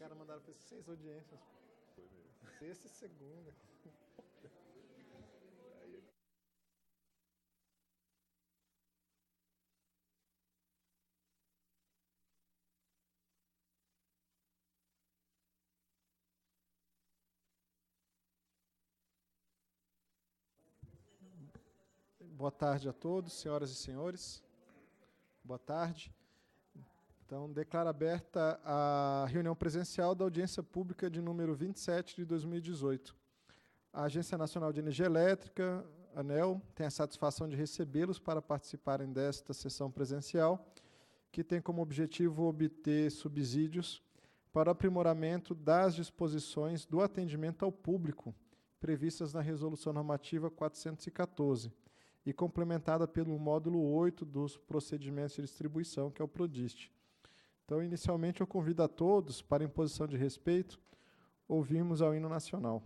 caras mandaram para 6 audiências. Foi mesmo. Sexta e segunda. Boa tarde a todos, senhoras e senhores. Boa tarde. Então, declaro aberta a reunião presencial da audiência pública de número 27 de 2018. A Agência Nacional de Energia Elétrica, ANEEL, tem a satisfação de recebê-los para participarem desta sessão presencial, que tem como objetivo obter subsídios para o aprimoramento das disposições do atendimento ao público previstas na Resolução Normativa 414 e complementada pelo módulo 8 dos procedimentos de distribuição, que é o PRODIST. Então, inicialmente, eu convido a todos, para, em posição de respeito, ouvirmos ao hino nacional.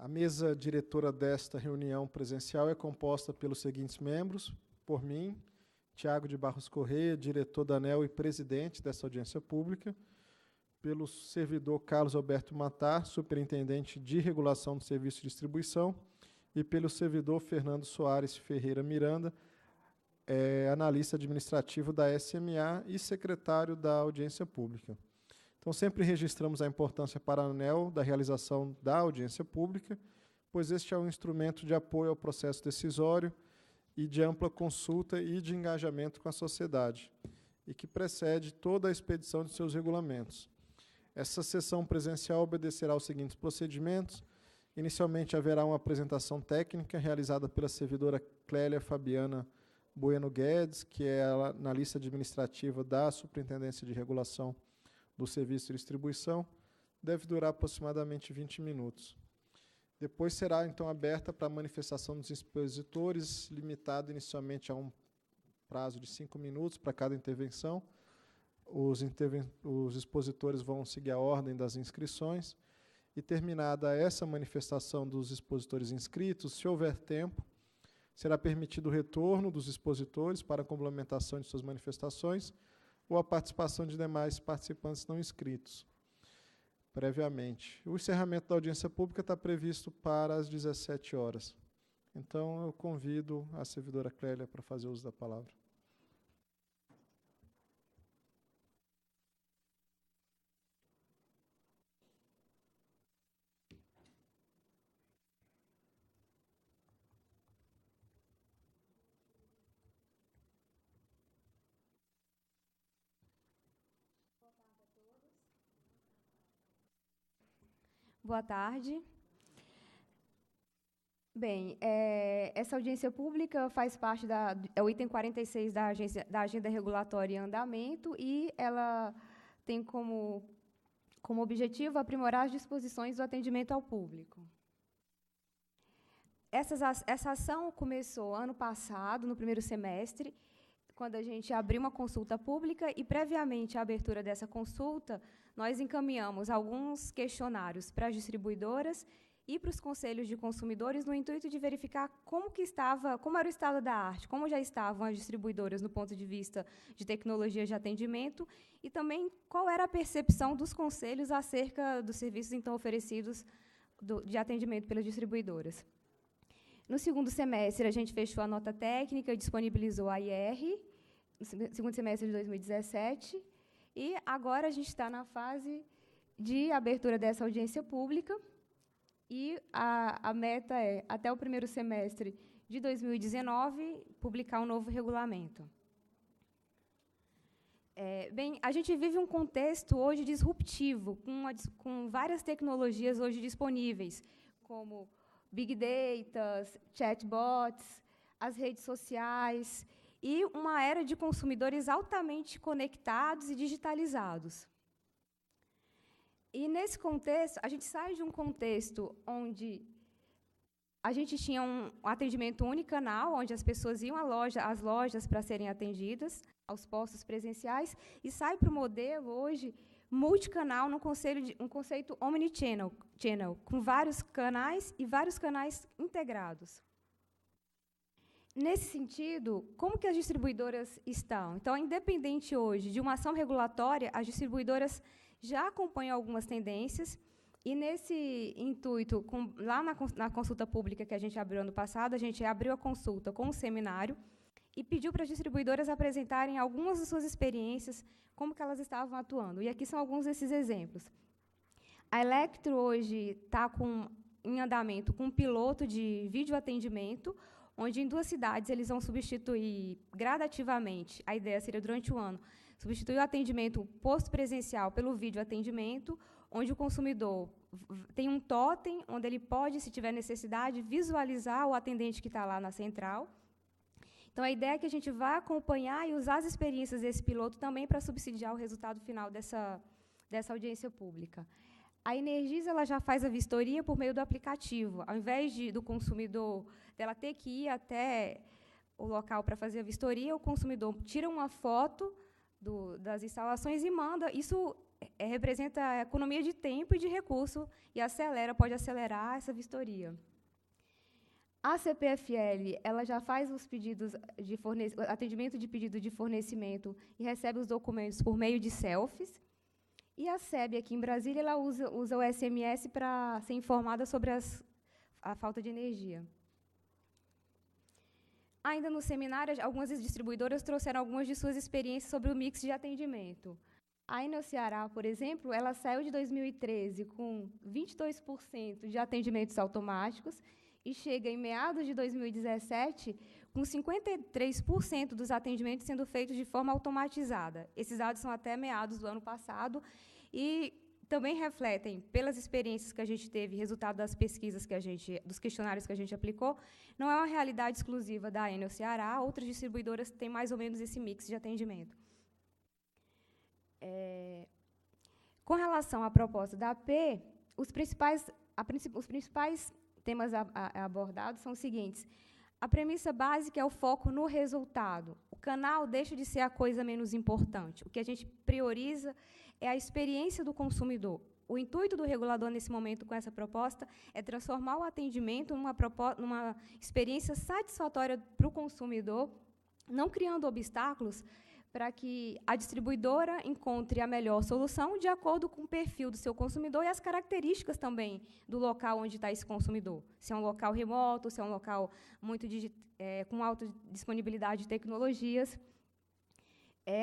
A mesa diretora desta reunião presencial é composta pelos seguintes membros: por mim, Tiago de Barros Correia, diretor da ANEEL e presidente dessa audiência pública, pelo servidor Carlos Alberto Matar, superintendente de regulação do serviço de distribuição, e pelo servidor Fernando Soares Ferreira Miranda, analista administrativo da SMA e secretário da audiência pública. Então, sempre registramos a importância para a ANEEL da realização da audiência pública, pois este é um instrumento de apoio ao processo decisório e de ampla consulta e de engajamento com a sociedade, e que precede toda a expedição de seus regulamentos. Essa sessão presencial obedecerá aos seguintes procedimentos. Inicialmente, haverá uma apresentação técnica realizada pela servidora Clélia Fabiana Bueno Guedes, que é a analista administrativa da Superintendência de Regulação do Serviço de Distribuição. Deve durar aproximadamente 20 minutos. Depois será, então, aberta para a manifestação dos expositores, limitado inicialmente a um prazo de 5 minutos para cada intervenção. Os expositores vão seguir a ordem das inscrições. E, terminada essa manifestação dos expositores inscritos, se houver tempo, será permitido o retorno dos expositores para a complementação de suas manifestações ou a participação de demais participantes não inscritos previamente. O encerramento da audiência pública está previsto para as 17 horas. Então, eu convido a servidora Clélia para fazer uso da palavra. Boa tarde. Bem, essa audiência pública faz parte é o item 46 da Agenda Regulatória em Andamento, e ela tem como objetivo aprimorar as disposições do atendimento ao público. Essa ação começou ano passado, no primeiro semestre, quando a gente abriu uma consulta pública, e, previamente à abertura dessa consulta, nós encaminhamos alguns questionários para as distribuidoras e para os conselhos de consumidores, no intuito de verificar como era o estado da arte, como já estavam as distribuidoras no ponto de vista de tecnologias de atendimento, e também qual era a percepção dos conselhos acerca dos serviços, então, oferecidos de atendimento pelas distribuidoras. No segundo semestre, a gente fechou a nota técnica e disponibilizou a IR, no segundo semestre de 2017, e agora a gente está na fase de abertura dessa audiência pública, e a meta é, até o primeiro semestre de 2019, publicar um novo regulamento. Bem, a gente vive um contexto hoje disruptivo, com várias tecnologias hoje disponíveis, como Big Data, chatbots, as redes sociais, e uma era de consumidores altamente conectados e digitalizados. E, nesse contexto, a gente sai de um contexto onde a gente tinha um atendimento unicanal, onde as pessoas iam às lojas para serem atendidas, aos postos presenciais, e sai para o modelo, hoje, multicanal, um conceito omnichannel, com vários canais e vários canais integrados. Nesse sentido, como que as distribuidoras estão? Então, independente hoje de uma ação regulatória, as distribuidoras já acompanham algumas tendências, e, nesse intuito, lá na consulta pública que a gente abriu ano passado, a gente abriu a consulta com um seminário e pediu para as distribuidoras apresentarem algumas das suas experiências, como que elas estavam atuando. E aqui são alguns desses exemplos. A Electro hoje está em andamento com um piloto de videoatendimento, onde em 2 cidades eles vão substituir gradativamente, a ideia seria durante o ano, substituir o atendimento posto presencial pelo videoatendimento, onde o consumidor tem um totem, onde ele pode, se tiver necessidade, visualizar o atendente que está lá na central. Então, a ideia é que a gente vai acompanhar e usar as experiências desse piloto também para subsidiar o resultado final dessa audiência pública. A Energisa ela já faz a vistoria por meio do aplicativo. Ao invés do consumidor dela ter que ir até o local para fazer a vistoria, o consumidor tira uma foto das instalações e manda. Isso representa a economia de tempo e de recurso e pode acelerar essa vistoria. A CPFL, ela já faz os pedidos de atendimento de pedido de fornecimento e recebe os documentos por meio de selfies. E a SEB, aqui em Brasília, ela usa o SMS para ser informada sobre a falta de energia. Ainda no seminário, algumas distribuidoras trouxeram algumas de suas experiências sobre o mix de atendimento. A Enel Ceará, por exemplo, ela saiu de 2013 com 22% de atendimentos automáticos e chega em meados de 2017 com 53% dos atendimentos sendo feitos de forma automatizada. Esses dados são até meados do ano passado e também refletem, pelas experiências que a gente teve, resultado das pesquisas dos questionários que a gente aplicou, não é uma realidade exclusiva da Enel Ceará, outras distribuidoras têm mais ou menos esse mix de atendimento. Com relação à proposta da AP, os principais temas abordados são os seguintes. A premissa básica é o foco no resultado. O canal deixa de ser a coisa menos importante. O que a gente prioriza é a experiência do consumidor. O intuito do regulador, nesse momento, com essa proposta, é transformar o atendimento numa experiência satisfatória para o consumidor, não criando obstáculos para que a distribuidora encontre a melhor solução de acordo com o perfil do seu consumidor e as características também do local onde está esse consumidor. Se é um local remoto, se é um local com alta disponibilidade de tecnologias.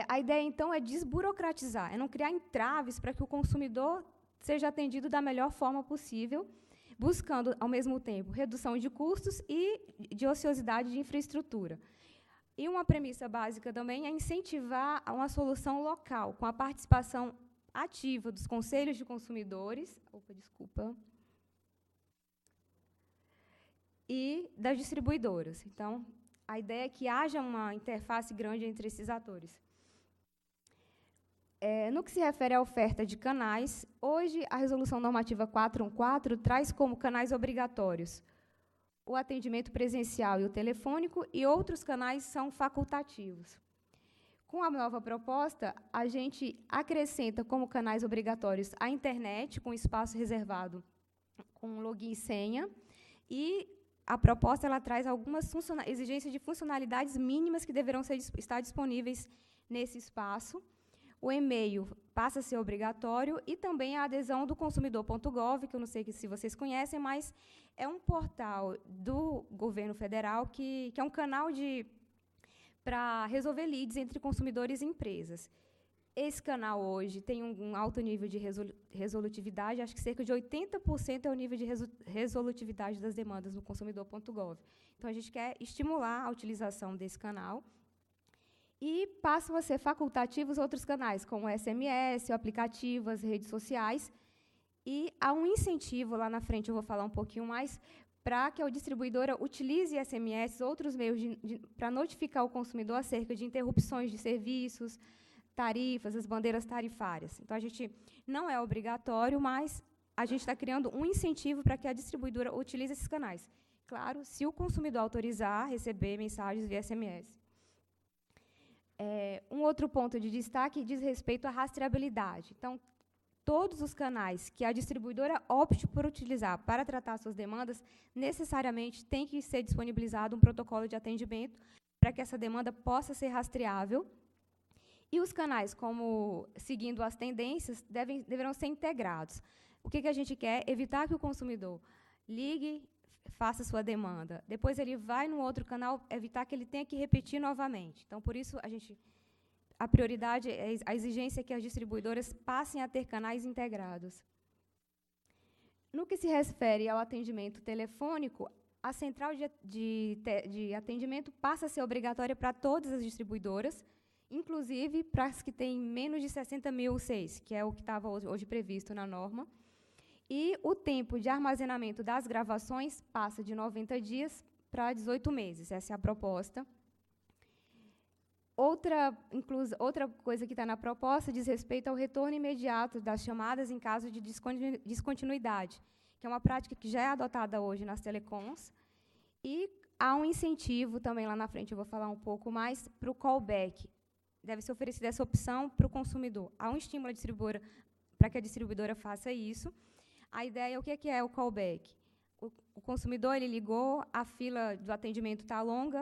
A ideia, então, é desburocratizar, é não criar entraves para que o consumidor seja atendido da melhor forma possível, buscando, ao mesmo tempo, redução de custos e de ociosidade de infraestrutura. E uma premissa básica também é incentivar uma solução local, com a participação ativa dos conselhos de consumidores, e das distribuidoras. Então, a ideia é que haja uma interface grande entre esses atores. No que se refere à oferta de canais, hoje a Resolução Normativa 414 traz como canais obrigatórios o atendimento presencial e o telefônico, e outros canais são facultativos. Com a nova proposta, a gente acrescenta como canais obrigatórios a internet, com espaço reservado com login e senha, e a proposta ela traz algumas exigências de funcionalidades mínimas que deverão estar disponíveis nesse espaço. O e-mail passa a ser obrigatório e também a adesão do consumidor.gov, que eu não sei se vocês conhecem, mas é um portal do governo federal que é um canal para resolver leads entre consumidores e empresas. Esse canal hoje tem um alto nível de resolutividade, acho que cerca de 80% é o nível de resolutividade das demandas no consumidor.gov. Então, a gente quer estimular a utilização desse canal. E passam a ser facultativos outros canais, como o SMS, o aplicativo, as redes sociais. E há um incentivo, lá na frente eu vou falar um pouquinho mais, para que a distribuidora utilize SMS, outros meios para notificar o consumidor acerca de interrupções de serviços, tarifas, as bandeiras tarifárias. Então, a gente não é obrigatório, mas a gente está criando um incentivo para que a distribuidora utilize esses canais. Claro, se o consumidor autorizar receber mensagens via SMS. Um outro ponto de destaque diz respeito à rastreabilidade. Então, todos os canais que a distribuidora opte por utilizar para tratar suas demandas, necessariamente tem que ser disponibilizado um protocolo de atendimento para que essa demanda possa ser rastreável. E os canais, como seguindo as tendências, deverão ser integrados. O que a gente quer? Evitar que o consumidor ligue, faça sua demanda. Depois ele vai no outro canal, evitar que ele tenha que repetir novamente. Então, por isso, a prioridade, a exigência é que as distribuidoras passem a ter canais integrados. No que se refere ao atendimento telefônico, a central de atendimento passa a ser obrigatória para todas as distribuidoras, inclusive para as que têm menos de 60 mil UCs, que é o que estava hoje previsto na norma. E o tempo de armazenamento das gravações passa de 90 dias para 18 meses. Essa é a proposta. Outra coisa que está na proposta diz respeito ao retorno imediato das chamadas em caso de descontinuidade, que é uma prática que já é adotada hoje nas telecoms. E há um incentivo também, lá na frente eu vou falar um pouco mais, para o callback. Deve ser oferecida essa opção para o consumidor. Há um estímulo à distribuidora para que a distribuidora faça isso. A ideia é o que é o callback. O consumidor ele ligou, a fila do atendimento está longa,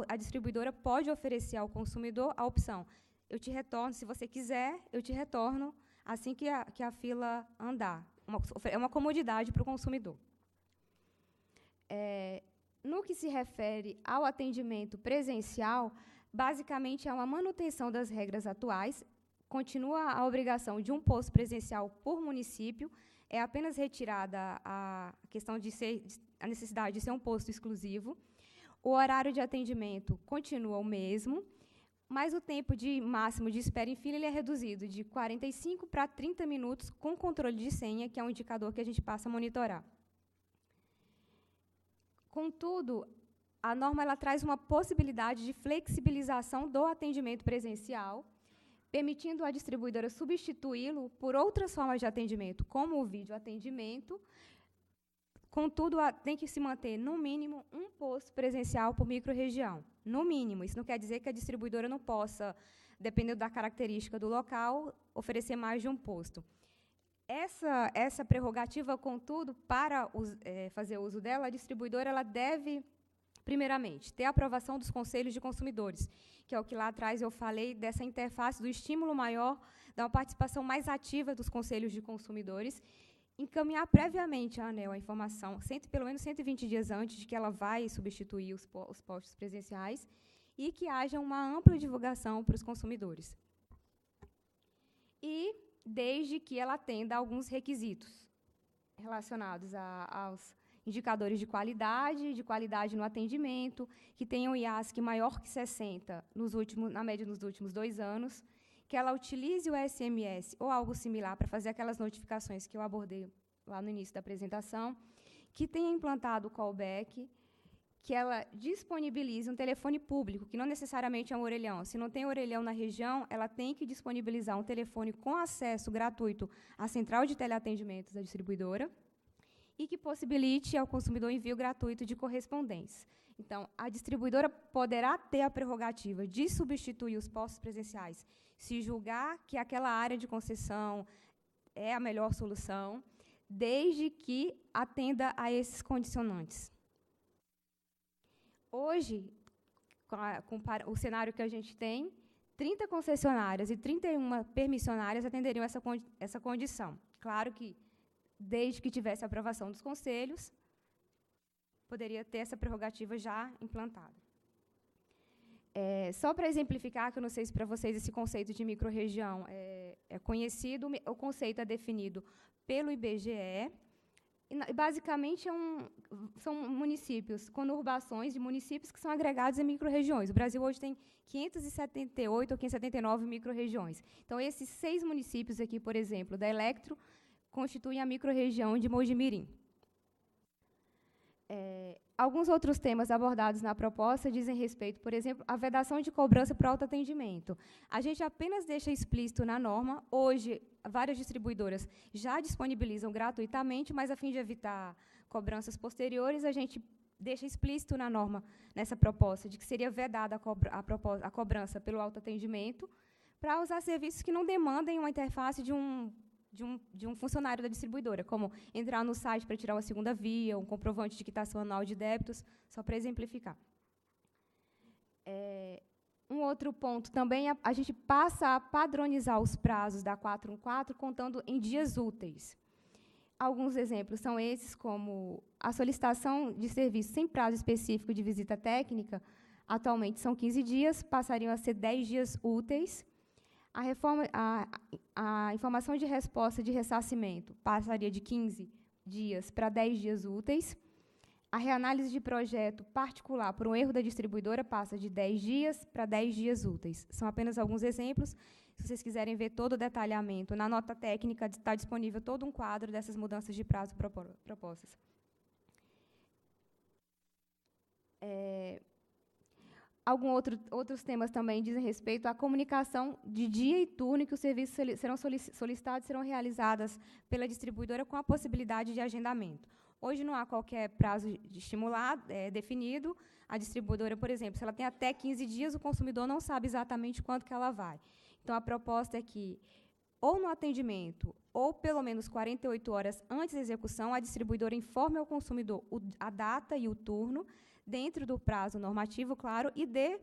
a distribuidora pode oferecer ao consumidor a opção: eu te retorno, se você quiser, eu te retorno assim que a fila andar. É uma comodidade para o consumidor. No que se refere ao atendimento presencial, basicamente é uma manutenção das regras atuais, continua a obrigação de um posto presencial por município, é apenas retirada a questão a necessidade de ser um posto exclusivo. O horário de atendimento continua o mesmo, mas o tempo máximo de espera em fila ele é reduzido de 45 para 30 minutos com controle de senha, que é um indicador que a gente passa a monitorar. Contudo, a norma ela traz uma possibilidade de flexibilização do atendimento presencial, permitindo à distribuidora substituí-lo por outras formas de atendimento, como o videoatendimento. Contudo, tem que se manter, no mínimo, um posto presencial por microrregião. No mínimo. Isso não quer dizer que a distribuidora não possa, dependendo da característica do local, oferecer mais de um posto. Essa prerrogativa, contudo, para fazer uso dela, a distribuidora ela deve, primeiramente, ter a aprovação dos conselhos de consumidores, que é o que lá atrás eu falei dessa interface do estímulo maior, da uma participação mais ativa dos conselhos de consumidores, encaminhar previamente à ANEEL a informação, pelo menos 120 dias antes de que ela vai substituir os postos presenciais, e que haja uma ampla divulgação para os consumidores. E desde que ela atenda a alguns requisitos relacionados aos indicadores de qualidade no atendimento, que tenham IASC maior que 60 na média nos últimos 2 anos, que ela utilize o SMS ou algo similar para fazer aquelas notificações que eu abordei lá no início da apresentação, que tenha implantado o callback, que ela disponibilize um telefone público, que não necessariamente é um orelhão. Se não tem orelhão na região, ela tem que disponibilizar um telefone com acesso gratuito à central de teleatendimento da distribuidora e que possibilite ao consumidor envio gratuito de correspondências. Então, a distribuidora poderá ter a prerrogativa de substituir os postos presenciais se julgar que aquela área de concessão é a melhor solução, desde que atenda a esses condicionantes. Hoje, com o cenário que a gente tem, 30 concessionárias e 31 permissionárias atenderiam essa condição. Claro que, desde que tivesse a aprovação dos conselhos, poderia ter essa prerrogativa já implantada. Só para exemplificar, que eu não sei se para vocês esse conceito de microrregião é conhecido, o conceito é definido pelo IBGE, e basicamente são municípios, conurbações de municípios que são agregados em microrregiões. O Brasil hoje tem 578 ou 579 microrregiões. Então, esses 6 municípios aqui, por exemplo, da Electro, constituem a microrregião de Mojimirim. Alguns outros temas abordados na proposta dizem respeito, por exemplo, à vedação de cobrança para autoatendimento. A gente apenas deixa explícito na norma. Hoje, várias distribuidoras já disponibilizam gratuitamente, mas, a fim de evitar cobranças posteriores, a gente deixa explícito na norma, nessa proposta, de que seria vedada a cobrança pelo autoatendimento para usar serviços que não demandem uma interface de um funcionário da distribuidora, como entrar no site para tirar uma segunda via, um comprovante de quitação anual de débitos, só para exemplificar. Um outro ponto também, a gente passa a padronizar os prazos da 414, contando em dias úteis. Alguns exemplos são esses, como a solicitação de serviço sem prazo específico de visita técnica, atualmente são 15 dias, passariam a ser 10 dias úteis. A informação de resposta de ressarcimento passaria de 15 dias para 10 dias úteis. A reanálise de projeto particular por um erro da distribuidora passa de 10 dias para 10 dias úteis. São apenas alguns exemplos. Se vocês quiserem ver todo o detalhamento, na nota técnica está disponível todo um quadro dessas mudanças de prazo propostas. Outros temas também dizem respeito à comunicação de dia e turno que os serviços serão solicitados, serão realizadas pela distribuidora com a possibilidade de agendamento. Hoje não há qualquer prazo de estimulado, definido. A distribuidora, por exemplo, se ela tem até 15 dias, o consumidor não sabe exatamente quanto que ela vai. Então, a proposta é que ou no atendimento, ou pelo menos 48 horas antes da execução, a distribuidora informe ao consumidor a data e o turno, dentro do prazo normativo, claro, e dê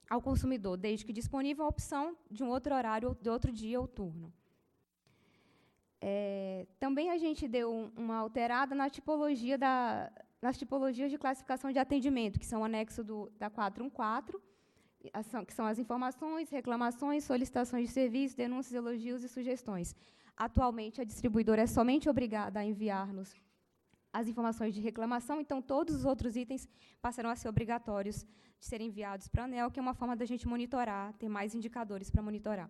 ao consumidor, desde que disponível, a opção de um outro horário, de outro dia ou turno. Também a gente deu uma alterada nas tipologias de classificação de atendimento, que são o anexo da 414, que são as informações, reclamações, solicitações de serviços, denúncias, elogios e sugestões. Atualmente, a distribuidora é somente obrigada a enviar-nos as informações de reclamação, então todos os outros itens passarão a ser obrigatórios de serem enviados para a ANEEL, que é uma forma da gente monitorar, ter mais indicadores para monitorar.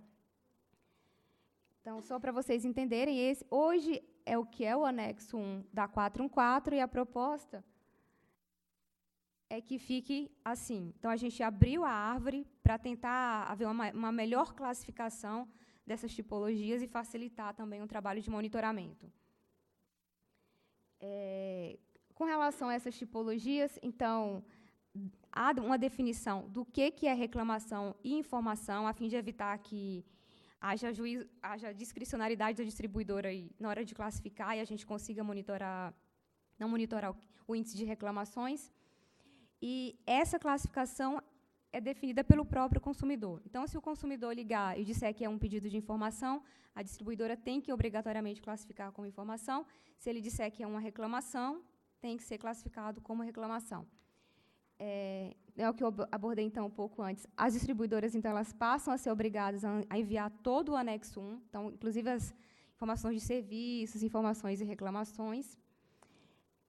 Então, só para vocês entenderem, hoje é o que é o anexo 1 da 414, e a proposta é que fique assim. Então, a gente abriu a árvore para tentar haver uma melhor classificação dessas tipologias e facilitar também o trabalho de monitoramento. Com relação a essas tipologias, então, há uma definição do que é reclamação e informação, a fim de evitar que haja discricionariedade da distribuidora aí, na hora de classificar, e a gente consiga não monitorar o índice de reclamações. E essa classificação é definida pelo próprio consumidor. Então, se o consumidor ligar e disser que é um pedido de informação, a distribuidora tem que obrigatoriamente classificar como informação. Se ele disser que é uma reclamação, tem que ser classificado como reclamação. É o que eu abordei, então, um pouco antes. As distribuidoras, então, elas passam a ser obrigadas a enviar todo o anexo 1, então, inclusive as informações de serviços, informações e reclamações.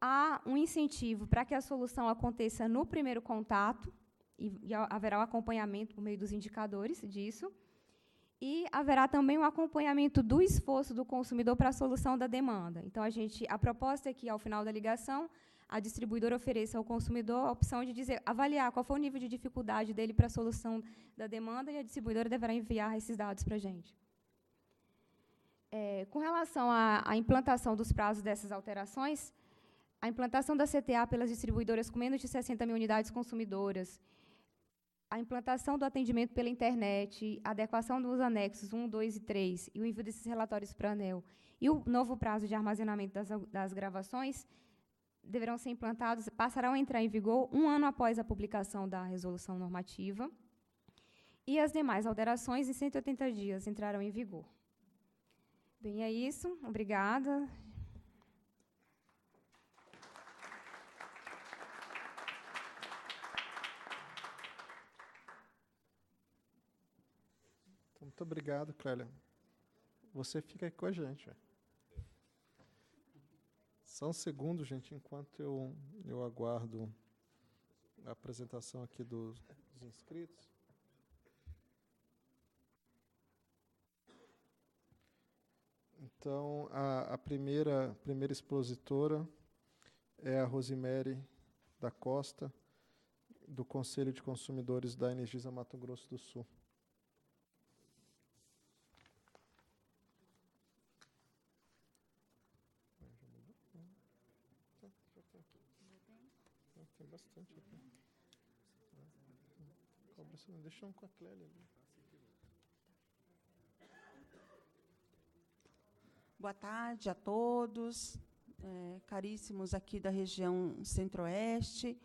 Há um incentivo para que a solução aconteça no primeiro contato, e haverá um acompanhamento por meio dos indicadores disso, e haverá também um acompanhamento do esforço do consumidor para a solução da demanda. Então, a proposta é que, ao final da ligação, a distribuidora ofereça ao consumidor a opção de avaliar qual foi o nível de dificuldade dele para a solução da demanda, e a distribuidora deverá enviar esses dados para a gente. Com relação à implantação dos prazos dessas alterações, a implantação da CTA pelas distribuidoras com menos de 60 mil unidades consumidoras, a implantação do atendimento pela internet, a adequação dos anexos 1, 2 e 3, e o envio desses relatórios para a ANEEL, e o novo prazo de armazenamento das gravações, deverão ser implantados, passarão a entrar em vigor 1 ano após a publicação da resolução normativa, e as demais alterações, em 180 dias, entrarão em vigor. Bem, é isso. Obrigada. Muito obrigado, Clélia. Você fica aqui com a gente. Só um segundo, gente, enquanto eu aguardo a apresentação aqui dos inscritos. Então, a primeira expositora é a Rosemary da Costa, do Conselho de Consumidores da Energisa Mato Grosso do Sul. Tem bastante aqui. Deixa um com a Clélia ali. Boa tarde a todos, caríssimos aqui da região Centro-Oeste,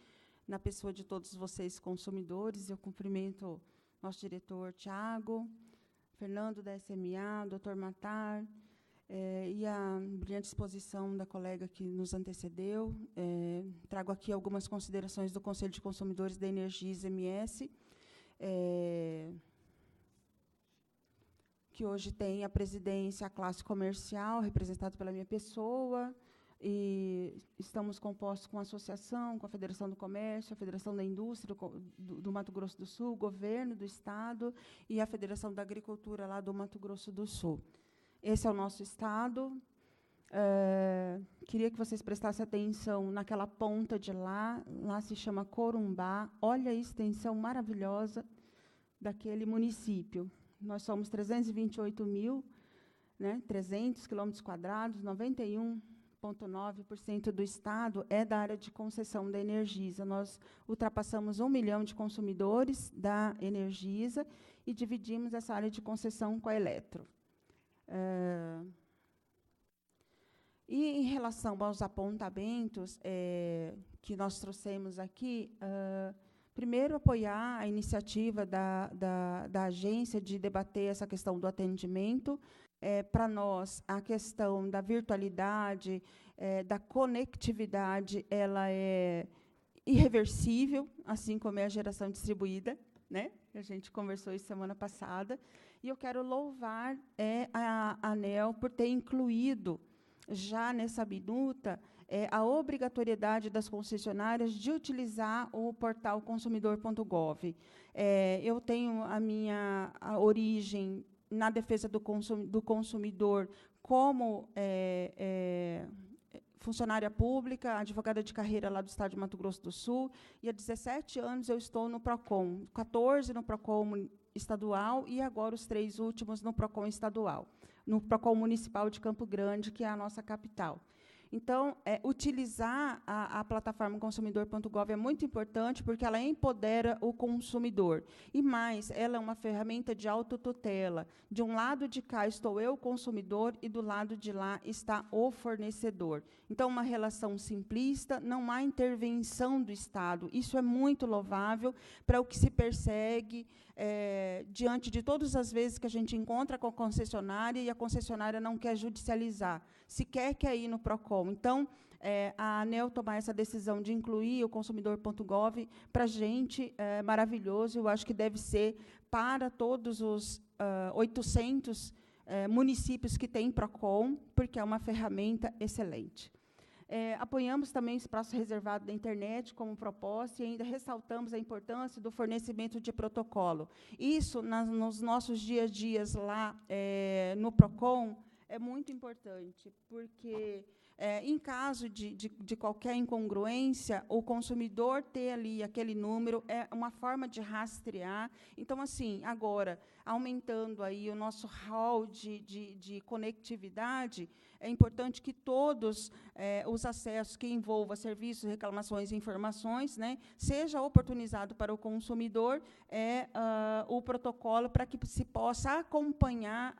na pessoa de todos vocês consumidores. Eu cumprimento nosso diretor Tiago, Fernando da SMA, Dr. Matar, e a brilhante exposição da colega que nos antecedeu. Trago aqui algumas considerações do Conselho de Consumidores da Energisa MS, que hoje tem a presidência, a classe comercial, representada pela minha pessoa, e estamos compostos com a associação, com a Federação do Comércio, a Federação da Indústria do Mato Grosso do Sul, o governo do Estado e a Federação da Agricultura lá do Mato Grosso do Sul. Esse é o nosso estado. Queria que vocês prestassem atenção naquela ponta de lá se chama Corumbá. Olha a extensão maravilhosa daquele município. Nós somos 328.300 quilômetros quadrados, 91,9% do estado é da área de concessão da Energisa. Nós ultrapassamos 1 milhão de consumidores da Energisa e dividimos essa área de concessão com a Eletro. E, em relação aos apontamentos que nós trouxemos aqui, primeiro, apoiar a iniciativa da agência de debater essa questão do atendimento. Para nós, a questão da virtualidade, da conectividade, ela é irreversível, assim como é a geração distribuída, né? A gente conversou isso semana passada. E eu quero louvar a ANEEL por ter incluído, já nessa minuta, a obrigatoriedade das concessionárias de utilizar o portal consumidor.gov. Eu tenho a minha origem na defesa do consumidor como funcionária pública, advogada de carreira lá do estado de Mato Grosso do Sul, e há 17 anos eu estou no PROCON, 14 no PROCON estadual e agora os 3 últimos no PROCON estadual, no PROCON municipal de Campo Grande, que é a nossa capital. Então, utilizar a plataforma consumidor.gov é muito importante, porque ela empodera o consumidor. E mais, ela é uma ferramenta de autotutela. De um lado de cá estou eu, consumidor, e do lado de lá está o fornecedor. Então, uma relação simplista, não há intervenção do Estado. Isso é muito louvável para o que se persegue diante de todas as vezes que a gente encontra com a concessionária e a concessionária não quer judicializar, sequer quer ir no PROCON. Então, a ANEEL tomar essa decisão de incluir o consumidor.gov, para a gente, é maravilhoso. Eu acho que deve ser para todos os 800 municípios que têm PROCON, porque é uma ferramenta excelente. Apoiamos também o espaço reservado da internet como proposta e ainda ressaltamos a importância do fornecimento de protocolo. Isso, nos nossos dia a dias lá no PROCON, é muito importante, porque, em caso de qualquer incongruência, o consumidor ter ali aquele número é uma forma de rastrear. Então, assim, agora, aumentando aí o nosso hall de conectividade, é importante que todos os acessos que envolvam serviços, reclamações e informações, né, seja oportunizado para o consumidor o protocolo para que se possa acompanhar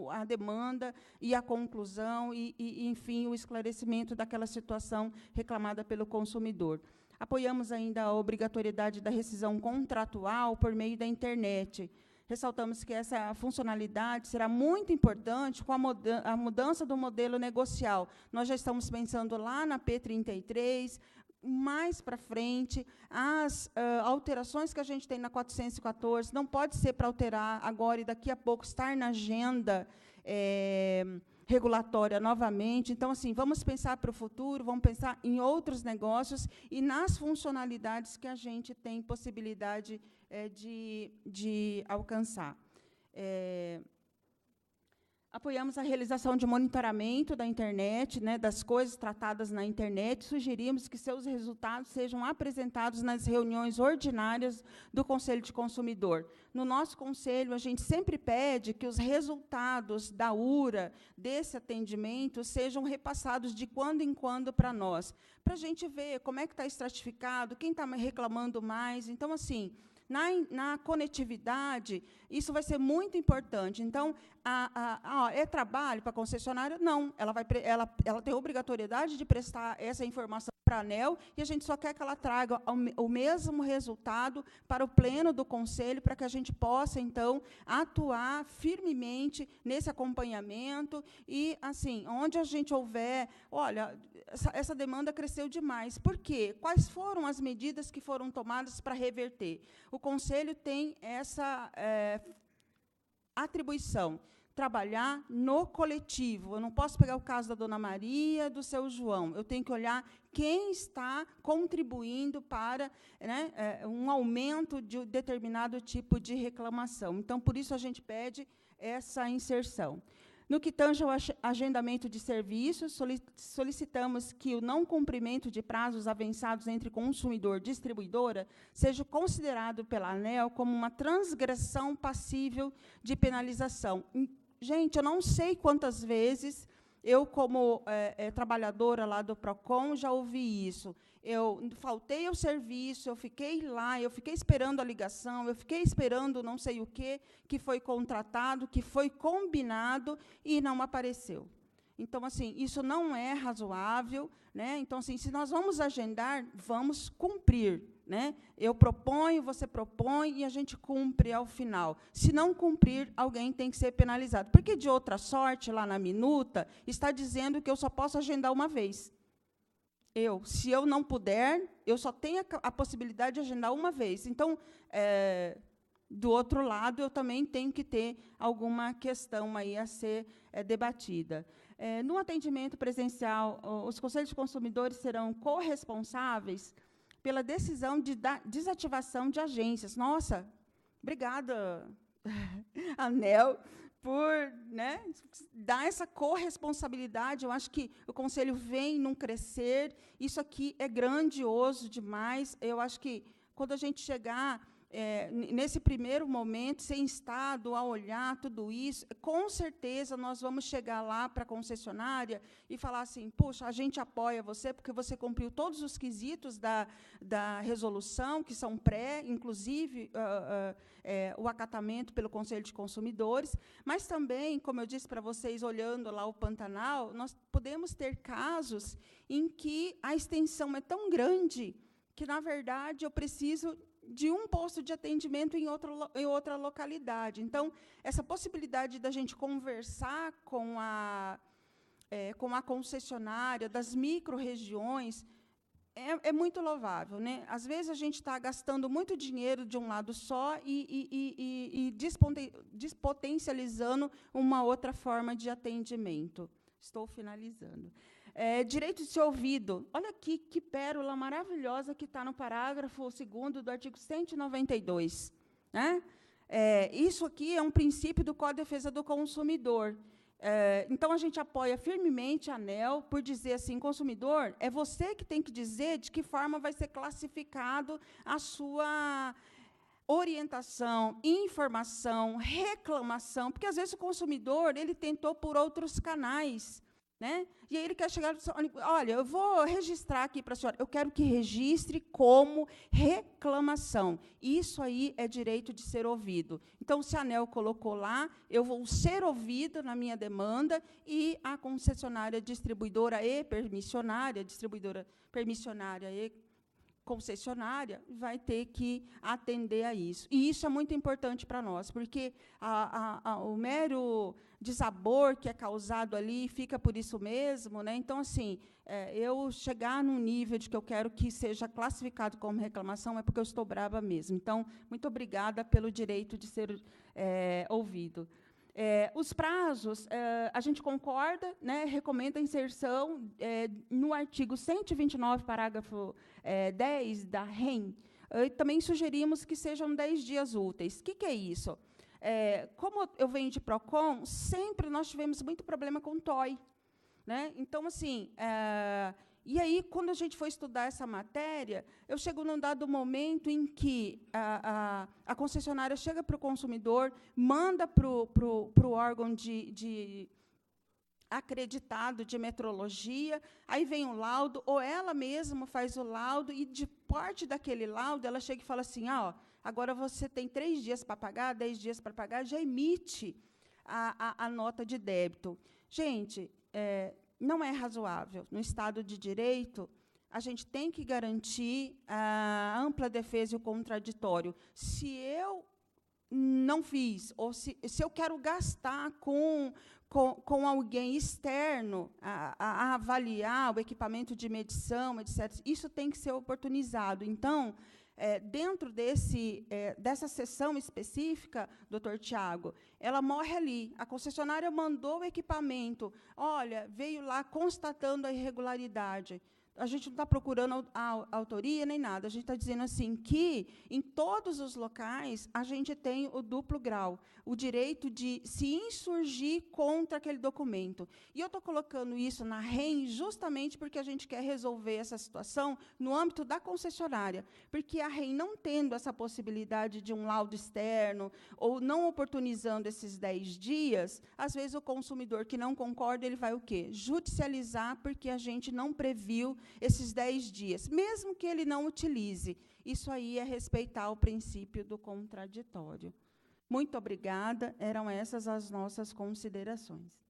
a demanda e a conclusão e, enfim, o esclarecimento daquela situação reclamada pelo consumidor. Apoiamos ainda a obrigatoriedade da rescisão contratual por meio da internet. Ressaltamos que essa funcionalidade será muito importante com a mudança do modelo negocial. Nós já estamos pensando lá na P33, mais para frente, as alterações que a gente tem na 414, não pode ser para alterar agora e daqui a pouco estar na agenda regulatória novamente. Então, assim, vamos pensar para o futuro, vamos pensar em outros negócios e nas funcionalidades que a gente tem possibilidade de alcançar. Apoiamos a realização de monitoramento da internet, né, das coisas tratadas na internet. Sugerimos que seus resultados sejam apresentados nas reuniões ordinárias do Conselho de Consumidor. No nosso conselho, a gente sempre pede que os resultados da URA, desse atendimento, sejam repassados de quando em quando para nós, para a gente ver como é que está estratificado, quem está reclamando mais. Então, assim, na conectividade, isso vai ser muito importante. Então, é trabalho para a concessionária? Não, ela tem a obrigatoriedade de prestar essa informação para a ANEEL, e a gente só quer que ela traga o mesmo resultado para o pleno do Conselho, para que a gente possa, então, atuar firmemente nesse acompanhamento e, assim, onde a gente houver, olha, essa demanda cresceu demais. Por quê? Quais foram as medidas que foram tomadas para reverter? O Conselho tem essa atribuição, trabalhar no coletivo. Eu não posso pegar o caso da dona Maria, do seu João. Eu tenho que olhar quem está contribuindo para, né, um aumento de determinado tipo de reclamação. Então, por isso, a gente pede essa inserção. No que tange ao agendamento de serviços, solicitamos que o não cumprimento de prazos avançados entre consumidor e distribuidora seja considerado pela ANEEL como uma transgressão passível de penalização. Gente, eu não sei quantas vezes eu, como trabalhadora lá do PROCON, já ouvi isso. eu faltei ao serviço, eu fiquei lá, eu fiquei esperando a ligação, eu fiquei esperando não sei o quê, que foi contratado, que foi combinado e não apareceu. Então, assim, isso não é razoável, né? Então, assim, se nós vamos agendar, vamos cumprir, né? Eu proponho, você propõe e a gente cumpre ao final. Se não cumprir, alguém tem que ser penalizado. Porque, de outra sorte, lá na minuta, está dizendo que eu só posso agendar uma vez. Se eu não puder, eu só tenho a possibilidade de agendar uma vez. Então, do outro lado, eu também tenho que ter alguma questão aí a ser debatida. No atendimento presencial, os conselhos de consumidores serão corresponsáveis pela decisão de desativação de agências. Nossa, obrigada, ANEEL, por, né, dar essa corresponsabilidade. Eu acho que o Conselho vem num crescer, isso aqui é grandioso demais. Eu acho que, quando a gente chegar nesse primeiro momento, ser instado a olhar tudo isso, com certeza nós vamos chegar lá para a concessionária e falar assim, puxa, a gente apoia você, porque você cumpriu todos os quesitos da resolução, que são inclusive, o acatamento pelo Conselho de Consumidores, mas também, como eu disse para vocês, olhando lá o Pantanal, nós podemos ter casos em que a extensão é tão grande que, na verdade, eu preciso de um posto de atendimento em outra localidade. Então, essa possibilidade da gente conversar com a concessionária das micro-regiões é muito louvável, né? Às vezes, a gente está gastando muito dinheiro de um lado só e despotencializando uma outra forma de atendimento. Estou finalizando. Direito de ser ouvido. Olha aqui que pérola maravilhosa que está no parágrafo 2º do artigo 192. Né? Isso aqui é um princípio do Código de Defesa do Consumidor. Então, a gente apoia firmemente a ANEEL por dizer assim, consumidor, é você que tem que dizer de que forma vai ser classificado a sua orientação, informação, reclamação, porque, às vezes, o consumidor ele tentou por outros canais, né? E aí ele quer chegar e dizer, olha, eu vou registrar aqui para a senhora, eu quero que registre como reclamação. Isso aí é direito de ser ouvido. Então, se a ANEEL colocou lá, eu vou ser ouvido na minha demanda e a concessionária distribuidora e permissionária, concessionária, vai ter que atender a isso. E isso é muito importante para nós, porque o mero desabor que é causado ali fica por isso mesmo, né? Então, assim, eu chegar num nível de que eu quero que seja classificado como reclamação é porque eu estou brava mesmo. Então, muito obrigada pelo direito de ser ouvido. Os prazos, a gente concorda, né, recomenda a inserção no artigo 129, parágrafo 10 da REM. Também sugerimos que sejam 10 dias úteis. O que é isso? Como eu venho de PROCON, sempre nós tivemos muito problema com TOI. Né? Então, assim, e aí, quando a gente foi estudar essa matéria, eu chego num dado momento em que a concessionária chega para o consumidor, manda para o órgão de acreditado de metrologia, aí vem um laudo, ou ela mesma faz o laudo, e, de parte daquele laudo, ela chega e fala assim, agora você tem 3 dias para pagar, 10 dias para pagar, já emite a nota de débito. Gente, não é razoável. No Estado de Direito, a gente tem que garantir a ampla defesa e o contraditório. Se eu não fiz, ou se eu quero gastar com alguém externo a avaliar o equipamento de medição, etc., isso tem que ser oportunizado. Então, dentro dessa sessão específica, doutor Tiago, ela morre ali. A concessionária mandou o equipamento, olha, veio lá constatando a irregularidade. A gente não está procurando a autoria nem nada, a gente está dizendo assim que, em todos os locais, a gente tem o duplo grau, o direito de se insurgir contra aquele documento. E eu estou colocando isso na REM justamente porque a gente quer resolver essa situação no âmbito da concessionária, porque a REM, não tendo essa possibilidade de um laudo externo, ou não oportunizando esses 10 dias, às vezes o consumidor que não concorda, ele vai o quê? Judicializar, porque a gente não previu esses 10 dias, mesmo que ele não utilize. Isso aí é respeitar o princípio do contraditório. Muito obrigada, eram essas as nossas considerações.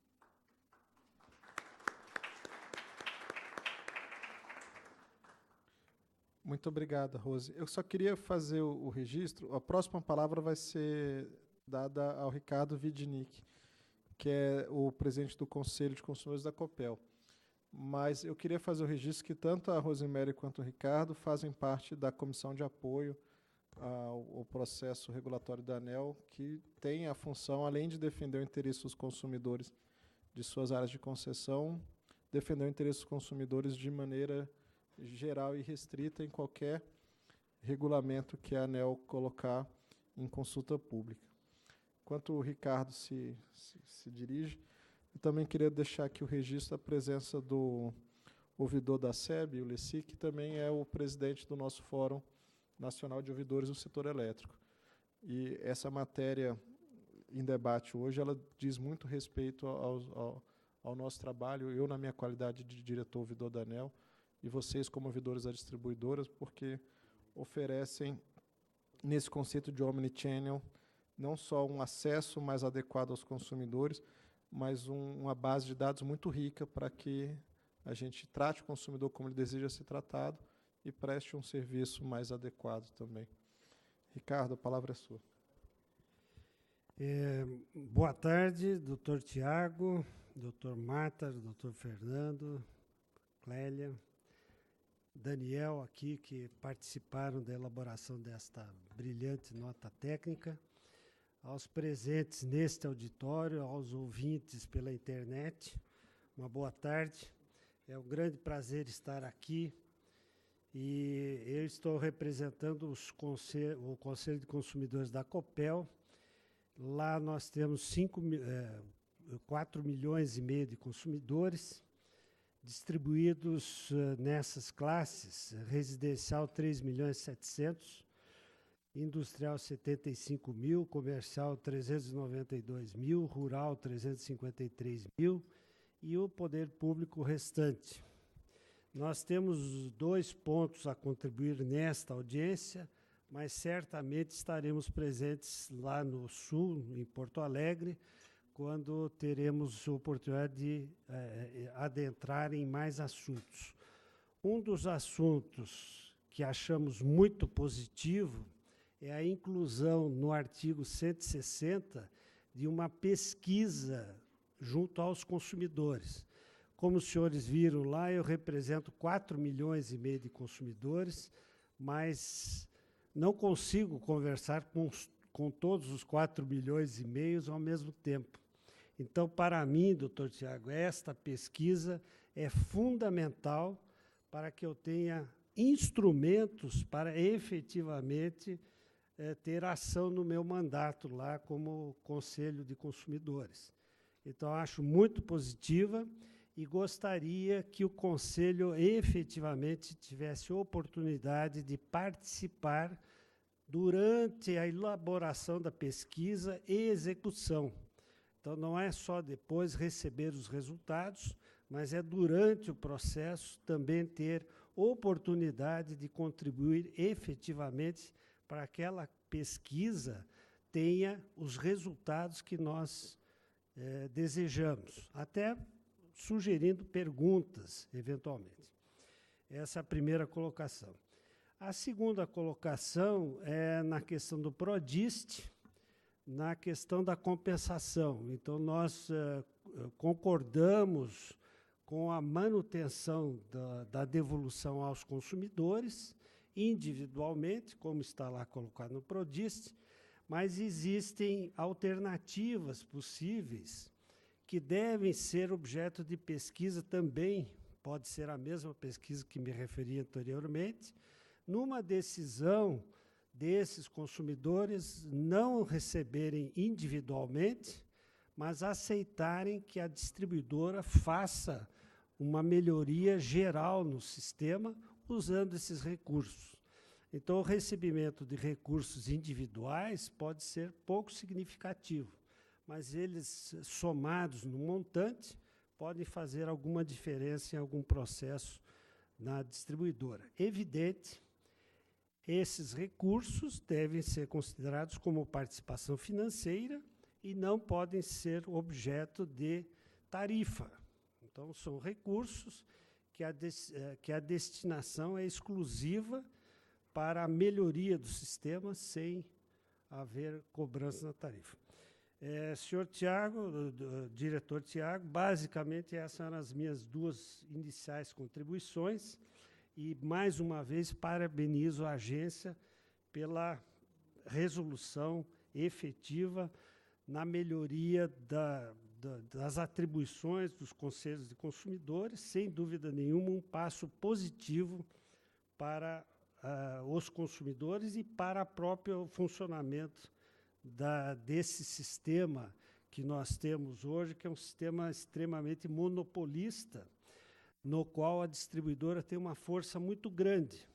Muito obrigada, Rose. Eu só queria fazer o registro. A próxima palavra vai ser dada ao Ricardo Widnick, que é o presidente do Conselho de Consumidores da Copel. Mas eu queria fazer o registro que tanto a Rosemary quanto o Ricardo fazem parte da comissão de apoio ao processo regulatório da ANEEL, que tem a função, além de defender o interesse dos consumidores de suas áreas de concessão, defender o interesse dos consumidores de maneira geral e restrita em qualquer regulamento que a ANEEL colocar em consulta pública. Enquanto o Ricardo se dirige, eu também queria deixar aqui o registro da presença do ouvidor da SEB, o Leci, que também é o presidente do nosso Fórum Nacional de Ouvidores do Setor Elétrico. E essa matéria em debate hoje, ela diz muito respeito ao nosso trabalho, eu na minha qualidade de diretor ouvidor da ANEEL, e vocês como ouvidores das distribuidoras, porque oferecem, nesse conceito de omnichannel, não só um acesso mais adequado aos consumidores, mas uma base de dados muito rica para que a gente trate o consumidor como ele deseja ser tratado e preste um serviço mais adequado também. Ricardo, a palavra é sua. Boa tarde, doutor Tiago, doutor Marta, doutor Fernando, Clélia, Daniel aqui, que participaram da elaboração desta brilhante nota técnica, aos presentes neste auditório, aos ouvintes pela internet, uma boa tarde. É um grande prazer estar aqui e eu estou representando o Conselho de Consumidores da Copel. Lá nós temos 4 milhões e meio de consumidores, distribuídos nessas classes: residencial 3 milhões e 700, industrial 75 mil, comercial 392 mil, rural 353 mil e o poder público restante. Nós temos 2 pontos a contribuir nesta audiência, mas certamente estaremos presentes lá no Sul, em Porto Alegre, quando teremos a oportunidade de adentrar em mais assuntos. Um dos assuntos que achamos muito positivo é a inclusão no artigo 160 de uma pesquisa junto aos consumidores. Como os senhores viram lá, eu represento 4 milhões e meio de consumidores, mas não consigo conversar com todos os 4 milhões e meio ao mesmo tempo. Então, para mim, doutor Tiago, esta pesquisa é fundamental para que eu tenha instrumentos para efetivamente ter ação no meu mandato lá como Conselho de Consumidores. Então, acho muito positiva e gostaria que o Conselho efetivamente tivesse oportunidade de participar durante a elaboração da pesquisa e execução. Então, não é só depois receber os resultados, mas é durante o processo também ter oportunidade de contribuir efetivamente para que aquela pesquisa tenha os resultados que nós desejamos, até sugerindo perguntas, eventualmente. Essa é a primeira colocação. A segunda colocação é na questão do PRODIST, na questão da compensação. Então, nós concordamos com a manutenção da devolução aos consumidores, individualmente, como está lá colocado no PRODIST, mas existem alternativas possíveis que devem ser objeto de pesquisa também, pode ser a mesma pesquisa que me referi anteriormente, numa decisão desses consumidores não receberem individualmente, mas aceitarem que a distribuidora faça uma melhoria geral no sistema usando esses recursos. Então, o recebimento de recursos individuais pode ser pouco significativo, mas eles, somados no montante, podem fazer alguma diferença em algum processo na distribuidora. Evidente, esses recursos devem ser considerados como participação financeira e não podem ser objeto de tarifa. Então, são recursos que a destinação é exclusiva para a melhoria do sistema, sem haver cobrança na tarifa. Senhor Tiago, diretor Tiago, basicamente essas eram as minhas duas iniciais contribuições, e, mais uma vez, parabenizo a agência pela resolução efetiva na melhoria das atribuições dos conselhos de consumidores, sem dúvida nenhuma, um passo positivo para os consumidores e para o próprio funcionamento desse sistema que nós temos hoje, que é um sistema extremamente monopolista, no qual a distribuidora tem uma força muito grande.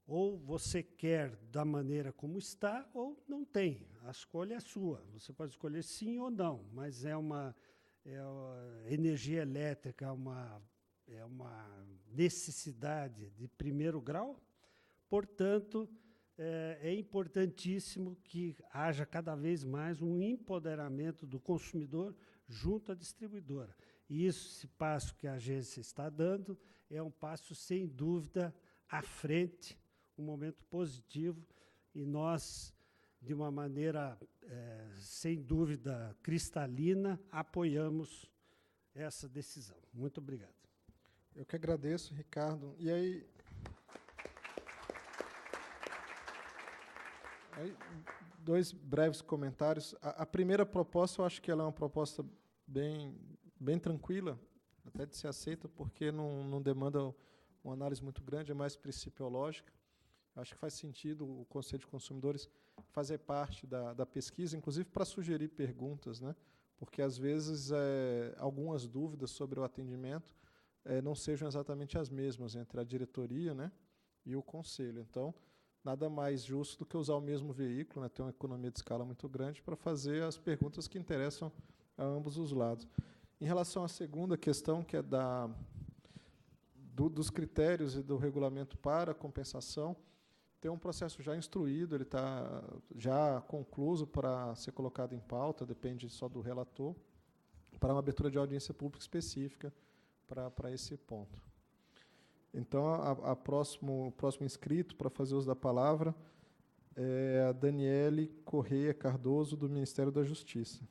Ou você quer da maneira como está, ou não tem. A escolha é sua. Você pode escolher sim ou não, mas energia elétrica é uma necessidade de primeiro grau. Portanto, é importantíssimo que haja cada vez mais um empoderamento do consumidor junto à distribuidora. E esse passo que a agência está dando é um passo, sem dúvida, à frente, um momento positivo, e nós, de uma maneira, sem dúvida, cristalina, apoiamos essa decisão. Muito obrigado. Eu que agradeço, Ricardo. E aí, dois breves comentários. A primeira proposta, eu acho que ela é uma proposta bem tranquila, até de ser aceita, porque não demanda uma análise muito grande, é mais principiológica. Acho que faz sentido o Conselho de Consumidores fazer parte da pesquisa, inclusive para sugerir perguntas, né? Porque, às vezes, algumas dúvidas sobre o atendimento não sejam exatamente as mesmas entre a diretoria, né, e o Conselho. Então, nada mais justo do que usar o mesmo veículo, né, ter uma economia de escala muito grande para fazer as perguntas que interessam a ambos os lados. Em relação à segunda questão, que é dos critérios e do regulamento para compensação, tem um processo já instruído, ele está já concluso para ser colocado em pauta, depende só do relator, para uma abertura de audiência pública específica para esse ponto. Então, o próximo inscrito para fazer uso da palavra é a Daniele Correia Cardoso, do Ministério da Justiça.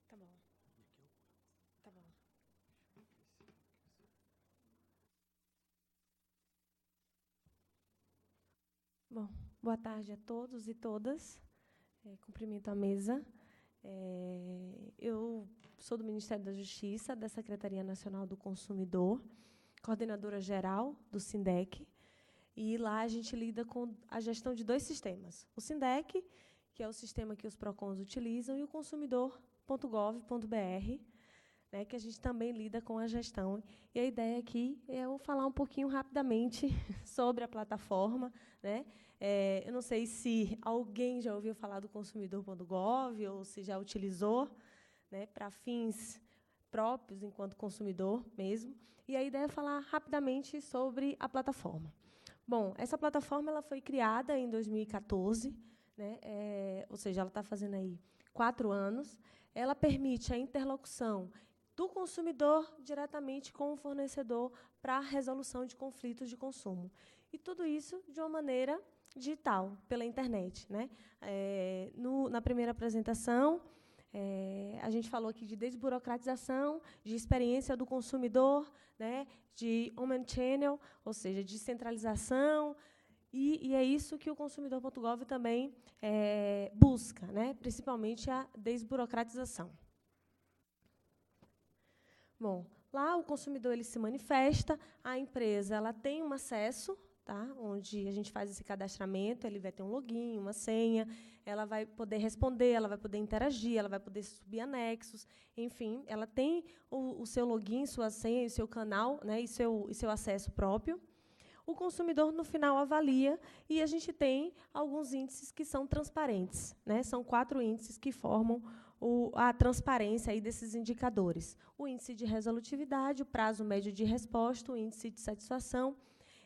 Tá bom. Tá bom. Bom, boa tarde a todos e todas. Cumprimento a mesa. Eu sou do Ministério da Justiça, da Secretaria Nacional do Consumidor, coordenadora geral do SINDEC, e lá a gente lida com a gestão de dois sistemas. O SINDEC, que é o sistema que os PROCONs utilizam, e o consumidor.gov.br, né, que a gente também lida com a gestão. E a ideia aqui é eu falar um pouquinho rapidamente sobre a plataforma, né? Eu não sei se alguém já ouviu falar do consumidor.gov ou se já utilizou, né, para fins próprios, enquanto consumidor mesmo. E a ideia é falar rapidamente sobre a plataforma. Bom, essa plataforma ela foi criada em 2014, né, ou seja, ela está fazendo aí 4 anos. Ela permite a interlocução do consumidor diretamente com o fornecedor para a resolução de conflitos de consumo. E tudo isso de uma maneira digital, pela internet, né? Na primeira apresentação, a gente falou aqui de desburocratização, de experiência do consumidor, né, de omnichannel, ou seja, de centralização, e é isso que o consumidor.gov também busca, né, principalmente a desburocratização. Bom, lá o consumidor ele se manifesta, a empresa ela tem um acesso, tá? Onde a gente faz esse cadastramento, ele vai ter um login, uma senha, ela vai poder responder, ela vai poder interagir, ela vai poder subir anexos, enfim, ela tem o seu login, sua senha, o seu canal, né, e seu acesso próprio. O consumidor, no final, avalia, e a gente tem alguns índices que são transparentes, né? São 4 índices que formam a transparência aí desses indicadores. O índice de resolutividade, o prazo médio de resposta, o índice de satisfação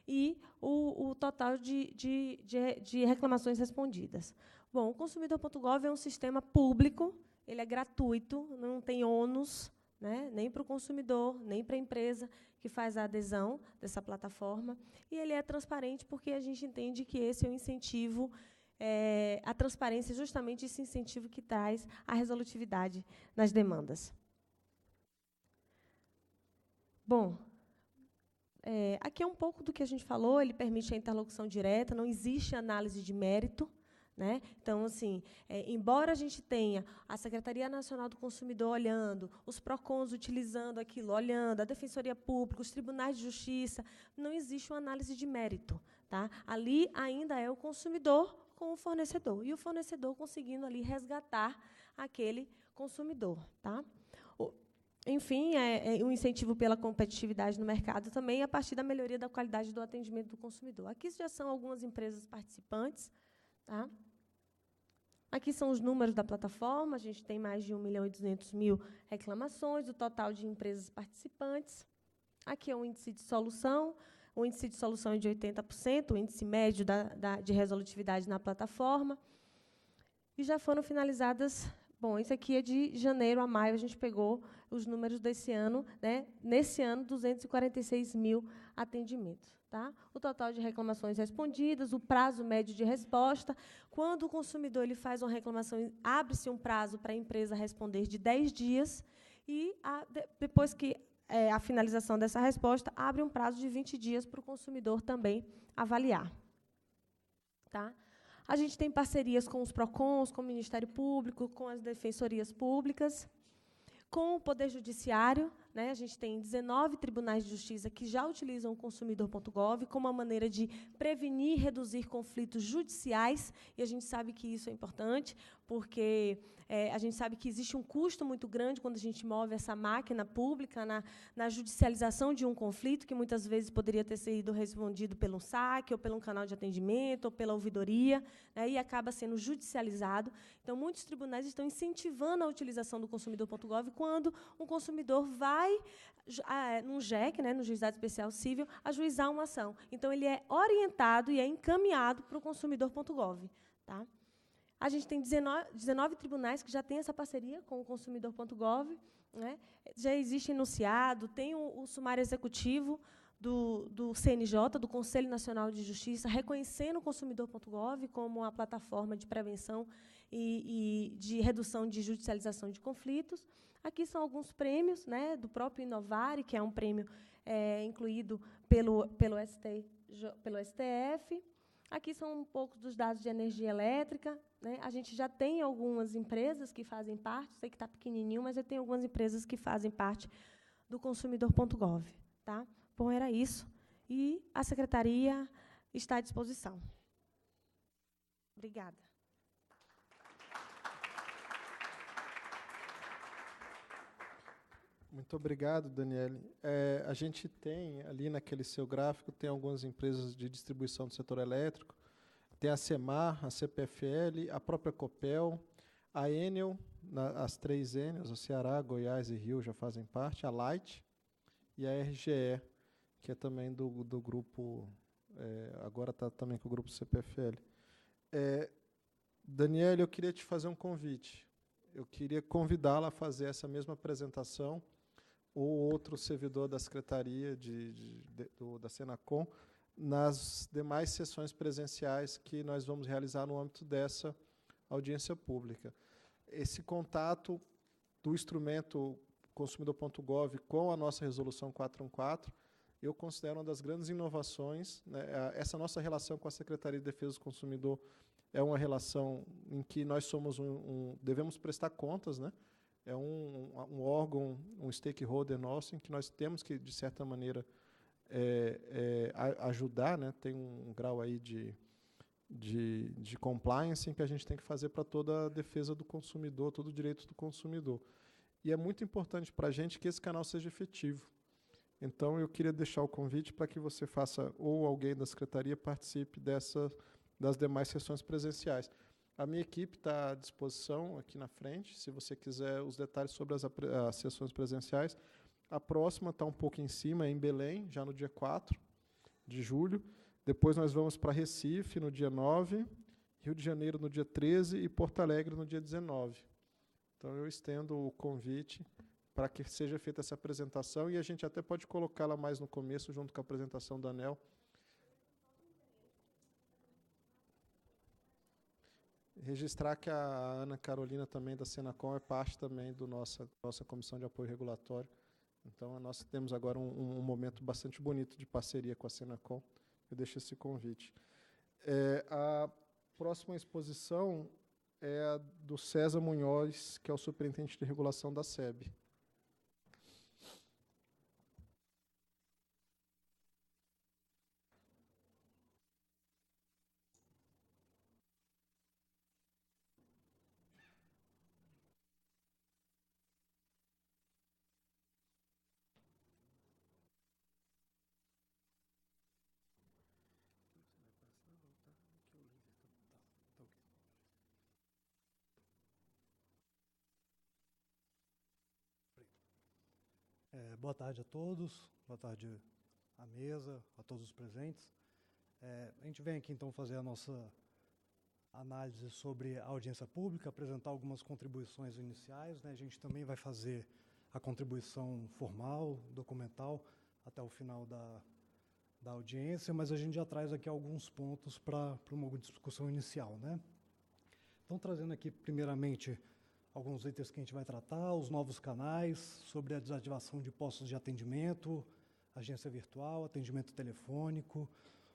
e o total de reclamações respondidas. Bom, o consumidor.gov é um sistema público, ele é gratuito, não tem ônus, né, nem para o consumidor, nem para a empresa que faz a adesão dessa plataforma. E ele é transparente porque a gente entende que esse é um incentivo, a transparência é justamente esse incentivo que traz a resolutividade nas demandas. Bom, aqui é um pouco do que a gente falou, ele permite a interlocução direta, não existe análise de mérito, né? Então, assim, embora a gente tenha a Secretaria Nacional do Consumidor olhando, os PROCONs utilizando aquilo, olhando, a Defensoria Pública, os tribunais de justiça, não existe uma análise de mérito. Tá? Ali ainda é o consumidor com o fornecedor, e o fornecedor conseguindo ali resgatar aquele consumidor. Tá? Enfim, um incentivo pela competitividade no mercado também a partir da melhoria da qualidade do atendimento do consumidor. Aqui já são algumas empresas participantes. Tá? Aqui são os números da plataforma, a gente tem mais de 1.200.000 reclamações, o total de empresas participantes. Aqui é o índice de solução, o índice de solução é de 80%, o índice médio de resolutividade na plataforma. E já foram finalizadas, bom, isso aqui é de janeiro a maio, a gente pegou os números desse ano, né? Nesse ano, 246.000 atendimentos. Tá? O total de reclamações respondidas, o prazo médio de resposta. Quando o consumidor ele faz uma reclamação, abre-se um prazo para a empresa responder de 10 dias e, depois que a finalização dessa resposta, abre um prazo de 20 dias para o consumidor também avaliar. Tá? A gente tem parcerias com os PROCONs, com o Ministério Público, com as defensorias públicas, com o Poder Judiciário, né, a gente tem 19 tribunais de justiça que já utilizam o consumidor.gov como uma maneira de prevenir e reduzir conflitos judiciais, e a gente sabe que isso é importante, porque a gente sabe que existe um custo muito grande quando a gente move essa máquina pública na judicialização de um conflito, que muitas vezes poderia ter sido respondido pelo saque, ou pelo canal de atendimento, ou pela ouvidoria, né, e acaba sendo judicializado. Então, muitos tribunais estão incentivando a utilização do consumidor.gov quando um consumidor vai num JEC, né, no Juizado Especial Cível, ajuizar uma ação. Então, ele é orientado e é encaminhado para o consumidor.gov. Tá? A gente tem 19 tribunais que já têm essa parceria com o consumidor.gov. Né? Já existe enunciado, tem o sumário executivo do CNJ, do Conselho Nacional de Justiça, reconhecendo o consumidor.gov como uma plataforma de prevenção e de redução de judicialização de conflitos. Aqui são alguns prêmios, né, do próprio Inovare, que é um prêmio incluído pelo STF. Aqui são um pouco dos dados de energia elétrica. Né? A gente já tem algumas empresas que fazem parte, sei que está pequenininho, mas já tem algumas empresas que fazem parte do consumidor.gov. Tá? Bom, era isso. E a secretaria está à disposição. Obrigada. Muito obrigado, Daniele. A gente tem, ali naquele seu gráfico, tem algumas empresas de distribuição do setor elétrico, tem a CEMAR, a CPFL, a própria Copel, a Enel, as 3 Enels, o Ceará, Goiás e Rio já fazem parte, a Light e a RGE, que é também do grupo, agora está também com o grupo CPFL. Daniele, eu queria te fazer um convite. Eu queria convidá-la a fazer essa mesma apresentação, ou outro servidor da Secretaria da Senacom, nas demais sessões presenciais que nós vamos realizar no âmbito dessa audiência pública. Esse contato do instrumento consumidor.gov com a nossa resolução 414, eu considero uma das grandes inovações. Né? Essa nossa relação com a Secretaria de Defesa do Consumidor é uma relação em que nós somos devemos prestar contas, né, é um órgão, um stakeholder nosso, em que nós temos que, de certa maneira, ajudar, né? Tem um grau aí de compliance em que a gente tem que fazer para toda a defesa do consumidor, todo o direito do consumidor. E é muito importante para a gente que esse canal seja efetivo. Então, eu queria deixar o convite para que você faça, ou alguém da Secretaria participe das demais sessões presenciais. A minha equipe está à disposição aqui na frente, se você quiser os detalhes sobre as sessões presenciais. A próxima está um pouco em cima, é em Belém, já no dia 4 de julho. Depois nós vamos para Recife, no dia 9, Rio de Janeiro, no dia 13, e Porto Alegre, no dia 19. Então, eu estendo o convite para que seja feita essa apresentação, e a gente até pode colocá-la mais no começo, junto com a apresentação da ANEEL. Registrar que a Ana Carolina, também da Senacom, é parte também do nossa Comissão de Apoio Regulatório. Então, nós temos agora um momento bastante bonito de parceria com a Senacom. Eu deixo esse convite. A próxima exposição é a do César Munhoz, que é o superintendente de regulação da SEB. Boa tarde a todos, boa tarde à mesa, a todos os presentes. A gente vem aqui, então, fazer a nossa análise sobre a audiência pública, apresentar algumas contribuições iniciais, né? A gente também vai fazer a contribuição formal, documental, até o final da audiência, mas a gente já traz aqui alguns pontos para uma discussão inicial, né? Então, trazendo aqui, primeiramente, alguns itens que a gente vai tratar, os novos canais, sobre a desativação de postos de atendimento, agência virtual, atendimento telefônico,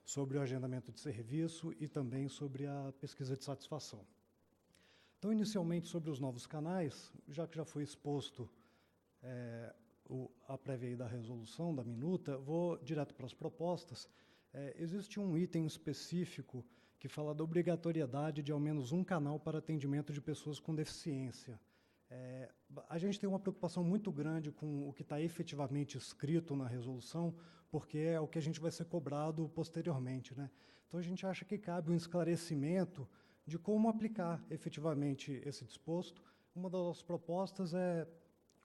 sobre o agendamento de serviço e também sobre a pesquisa de satisfação. Então, inicialmente, sobre os novos canais, já que já foi exposto a prévia aí da resolução, da minuta, vou direto para as propostas. Existe um item específico que fala da obrigatoriedade de ao menos um canal para atendimento de pessoas com deficiência. A gente tem uma preocupação muito grande com o que está efetivamente escrito na resolução, porque é o que a gente vai ser cobrado posteriormente, né? Então, a gente acha que cabe um esclarecimento de como aplicar efetivamente esse disposto. Uma das nossas propostas é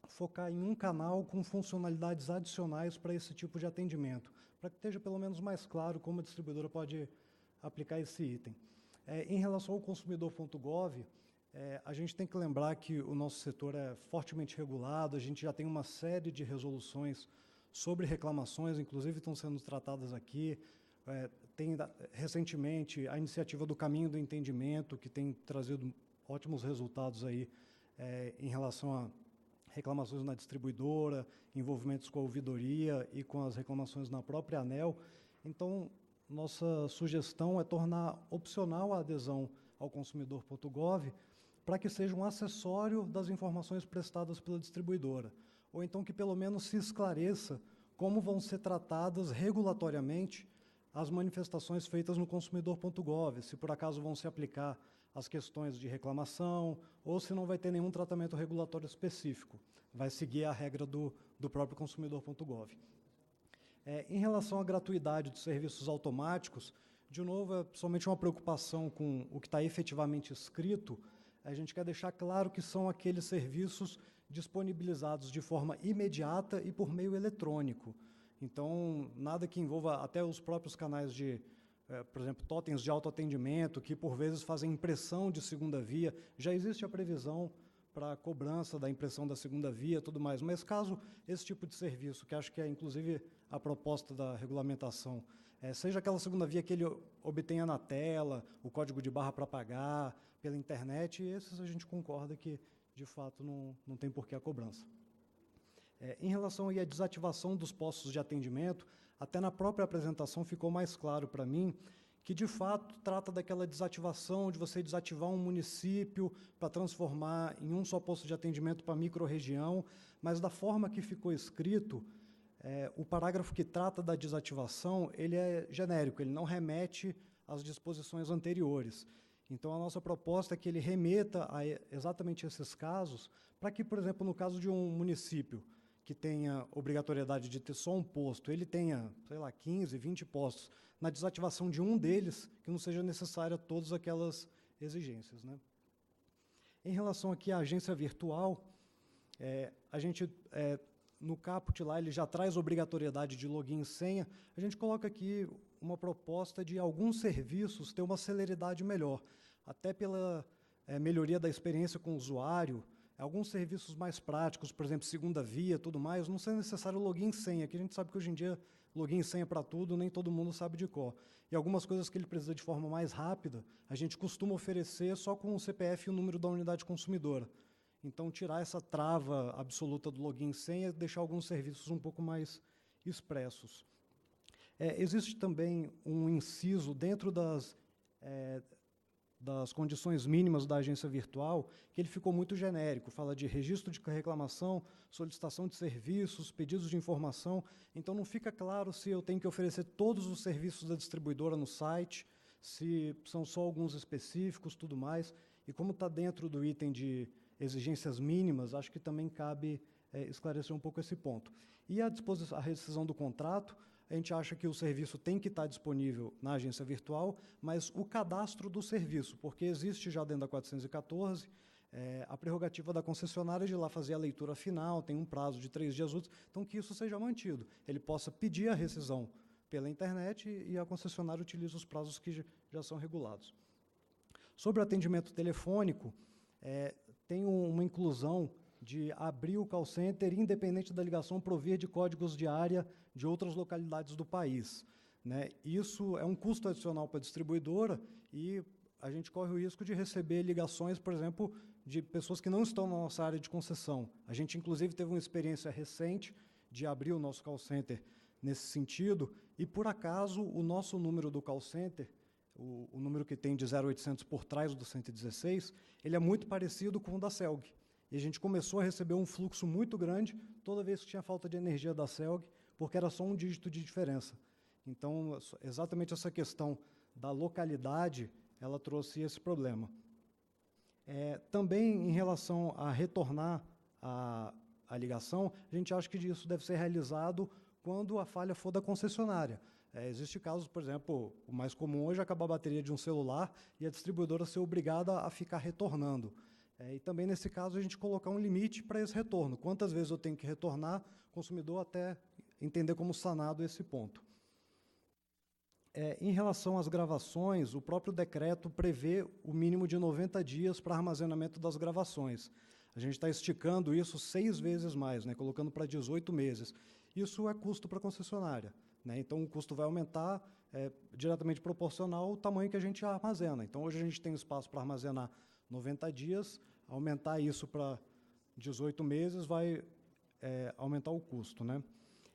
focar em um canal com funcionalidades adicionais para esse tipo de atendimento, para que esteja pelo menos mais claro como a distribuidora pode aplicar esse item. Em relação ao consumidor.gov, a gente tem que lembrar que o nosso setor é fortemente regulado, a gente já tem uma série de resoluções sobre reclamações, inclusive estão sendo tratadas aqui. Tem, recentemente, a iniciativa do Caminho do Entendimento, que tem trazido ótimos resultados aí, em relação a reclamações na distribuidora, envolvimentos com a ouvidoria e com as reclamações na própria ANEEL. Então, nossa sugestão é tornar opcional a adesão ao consumidor.gov para que seja um acessório das informações prestadas pela distribuidora, ou então que pelo menos se esclareça como vão ser tratadas regulatoriamente as manifestações feitas no consumidor.gov, se por acaso vão se aplicar as questões de reclamação, ou se não vai ter nenhum tratamento regulatório específico, vai seguir a regra do próprio consumidor.gov. Em relação à gratuidade de serviços automáticos, de novo, é somente uma preocupação com o que está efetivamente escrito. A gente quer deixar claro que são aqueles serviços disponibilizados de forma imediata e por meio eletrônico. Então, nada que envolva até os próprios canais de, por exemplo, totens de autoatendimento, que por vezes fazem impressão de segunda via. Já existe a previsão para a cobrança da impressão da segunda via e tudo mais. Mas caso esse tipo de serviço, que acho que é inclusive a proposta da regulamentação, seja aquela segunda via que ele obtenha na tela, o código de barra para pagar, pela internet, e esses a gente concorda que, de fato, não tem por que a cobrança. Em relação aí à desativação dos postos de atendimento, até na própria apresentação ficou mais claro para mim que, de fato, trata daquela desativação, de você desativar um município para transformar em um só posto de atendimento para a microrregião, mas da forma que ficou escrito, o parágrafo que trata da desativação, ele é genérico, ele não remete às disposições anteriores. Então, a nossa proposta é que ele remeta a exatamente esses casos, para que, por exemplo, no caso de um município que tenha obrigatoriedade de ter só um posto, ele tenha, sei lá, 15, 20 postos, na desativação de um deles, que não seja necessária todas aquelas exigências, né? Em relação aqui à agência virtual, a gente, no caput lá, ele já traz obrigatoriedade de login e senha, a gente coloca aqui uma proposta de alguns serviços ter uma celeridade melhor, até pela melhoria da experiência com o usuário, alguns serviços mais práticos, por exemplo, segunda via, tudo mais, não sendo necessário login e senha, que a gente sabe que hoje em dia login e senha para tudo, nem todo mundo sabe de cor. E algumas coisas que ele precisa de forma mais rápida, a gente costuma oferecer só com o CPF e o número da unidade consumidora. Então, tirar essa trava absoluta do login e senha e deixar alguns serviços um pouco mais expressos. Existe também um inciso dentro das condições mínimas da agência virtual, que ele ficou muito genérico, fala de registro de reclamação, solicitação de serviços, pedidos de informação, então não fica claro se eu tenho que oferecer todos os serviços da distribuidora no site, se são só alguns específicos, tudo mais, e como está dentro do item de exigências mínimas, acho que também cabe esclarecer um pouco esse ponto. E a rescisão do contrato, a gente acha que o serviço tem que estar disponível na agência virtual, mas o cadastro do serviço, porque existe já dentro da 414 a prerrogativa da concessionária de ir lá fazer a leitura final, tem um prazo de 3 dias úteis, então que isso seja mantido. Ele possa pedir a rescisão pela internet e a concessionária utiliza os prazos que já são regulados. Sobre o atendimento telefônico, tem uma inclusão de abrir o call center, independente da ligação, provir de códigos de área de outras localidades do país, né? Isso é um custo adicional para a distribuidora e a gente corre o risco de receber ligações, por exemplo, de pessoas que não estão na nossa área de concessão. A gente, inclusive, teve uma experiência recente de abrir o nosso call center nesse sentido e, por acaso, o nosso número do call center, o número que tem de 0800 por trás do 116, ele é muito parecido com o da CELG. E a gente começou a receber um fluxo muito grande toda vez que tinha falta de energia da CELG, porque era só um dígito de diferença. Então, exatamente essa questão da localidade, ela trouxe esse problema. Também, em relação a retornar a ligação, a gente acha que isso deve ser realizado quando a falha for da concessionária. Existe casos, por exemplo, o mais comum hoje é acabar a bateria de um celular e a distribuidora ser obrigada a ficar retornando. E também, nesse caso, a gente colocar um limite para esse retorno. Quantas vezes eu tenho que retornar, o consumidor até entender como sanado esse ponto. Em relação às gravações, o próprio decreto prevê o mínimo de 90 dias para armazenamento das gravações. A gente está esticando isso 6 vezes mais, né, colocando para 18 meses. Isso é custo para a concessionária, né? Então, o custo vai aumentar diretamente proporcional ao tamanho que a gente armazena. Então, hoje a gente tem espaço para armazenar 90 dias, aumentar isso para 18 meses vai aumentar o custo, né?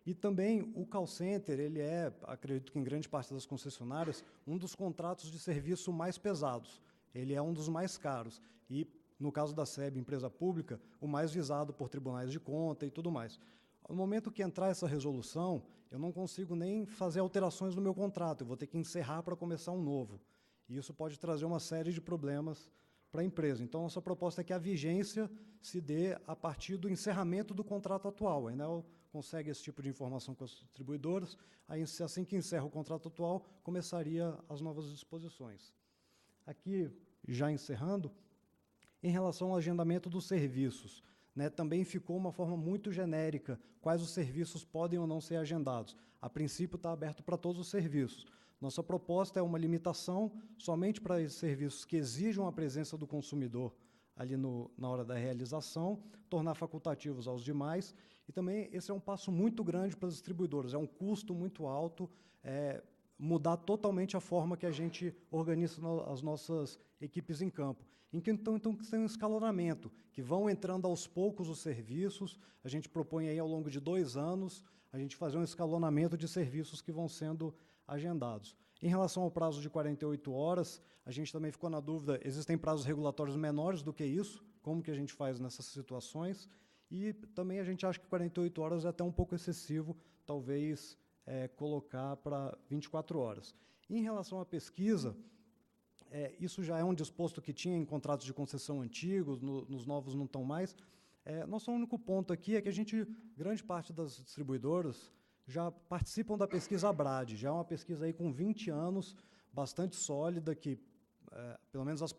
E também o call center, ele acredito que em grande parte das concessionárias, um dos contratos de serviço mais pesados. Ele é um dos mais caros. E, no caso da SEB, empresa pública, o mais visado por tribunais de conta e tudo mais. No momento que entrar essa resolução, eu não consigo nem fazer alterações no meu contrato, eu vou ter que encerrar para começar um novo. E isso pode trazer uma série de problemas para a empresa. Então, nossa proposta é que a vigência se dê a partir do encerramento do contrato atual. A Enel consegue esse tipo de informação com as distribuidoras, aí, assim que encerra o contrato atual, começaria as novas disposições. Aqui, já encerrando, em relação ao agendamento dos serviços, né, também ficou uma forma muito genérica quais os serviços podem ou não ser agendados. A princípio, está aberto para todos os serviços. Nossa proposta é uma limitação somente para esses serviços que exijam a presença do consumidor ali na hora da realização, tornar facultativos aos demais, e também esse é um passo muito grande para as distribuidoras, é um custo muito alto, mudar totalmente a forma que a gente organiza as nossas equipes em campo. Então tem um escalonamento, que vão entrando aos poucos os serviços, a gente propõe aí ao longo de 2 anos, a gente fazer um escalonamento de serviços que vão sendo agendados. Em relação ao prazo de 48 horas, a gente também ficou na dúvida, existem prazos regulatórios menores do que isso? Como que a gente faz nessas situações? E também a gente acha que 48 horas é até um pouco excessivo, talvez colocar para 24 horas. Em relação à pesquisa, isso já é um disposto que tinha em contratos de concessão antigos, nos novos não estão mais. Nosso único ponto aqui é que grande parte das distribuidoras já participam da pesquisa ABRAD, já é uma pesquisa aí com 20 anos, bastante sólida, que, pelo menos as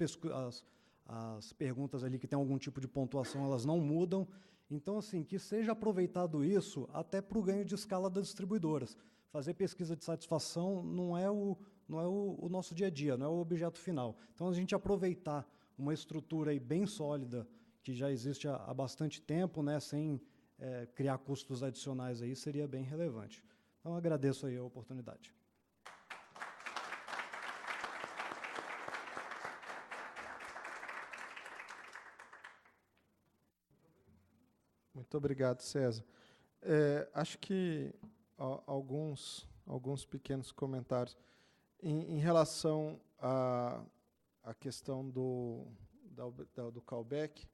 perguntas ali que tem algum tipo de pontuação, elas não mudam. Então, assim, que seja aproveitado isso até para o ganho de escala das distribuidoras. Fazer pesquisa de satisfação não é o nosso dia a dia, não é o objeto final. Então, a gente aproveitar uma estrutura aí bem sólida, que já existe há bastante tempo, né, sem criar custos adicionais, aí, seria bem relevante. Então, agradeço aí a oportunidade. Muito obrigado, César. Acho que alguns pequenos comentários. Em relação à questão do callback,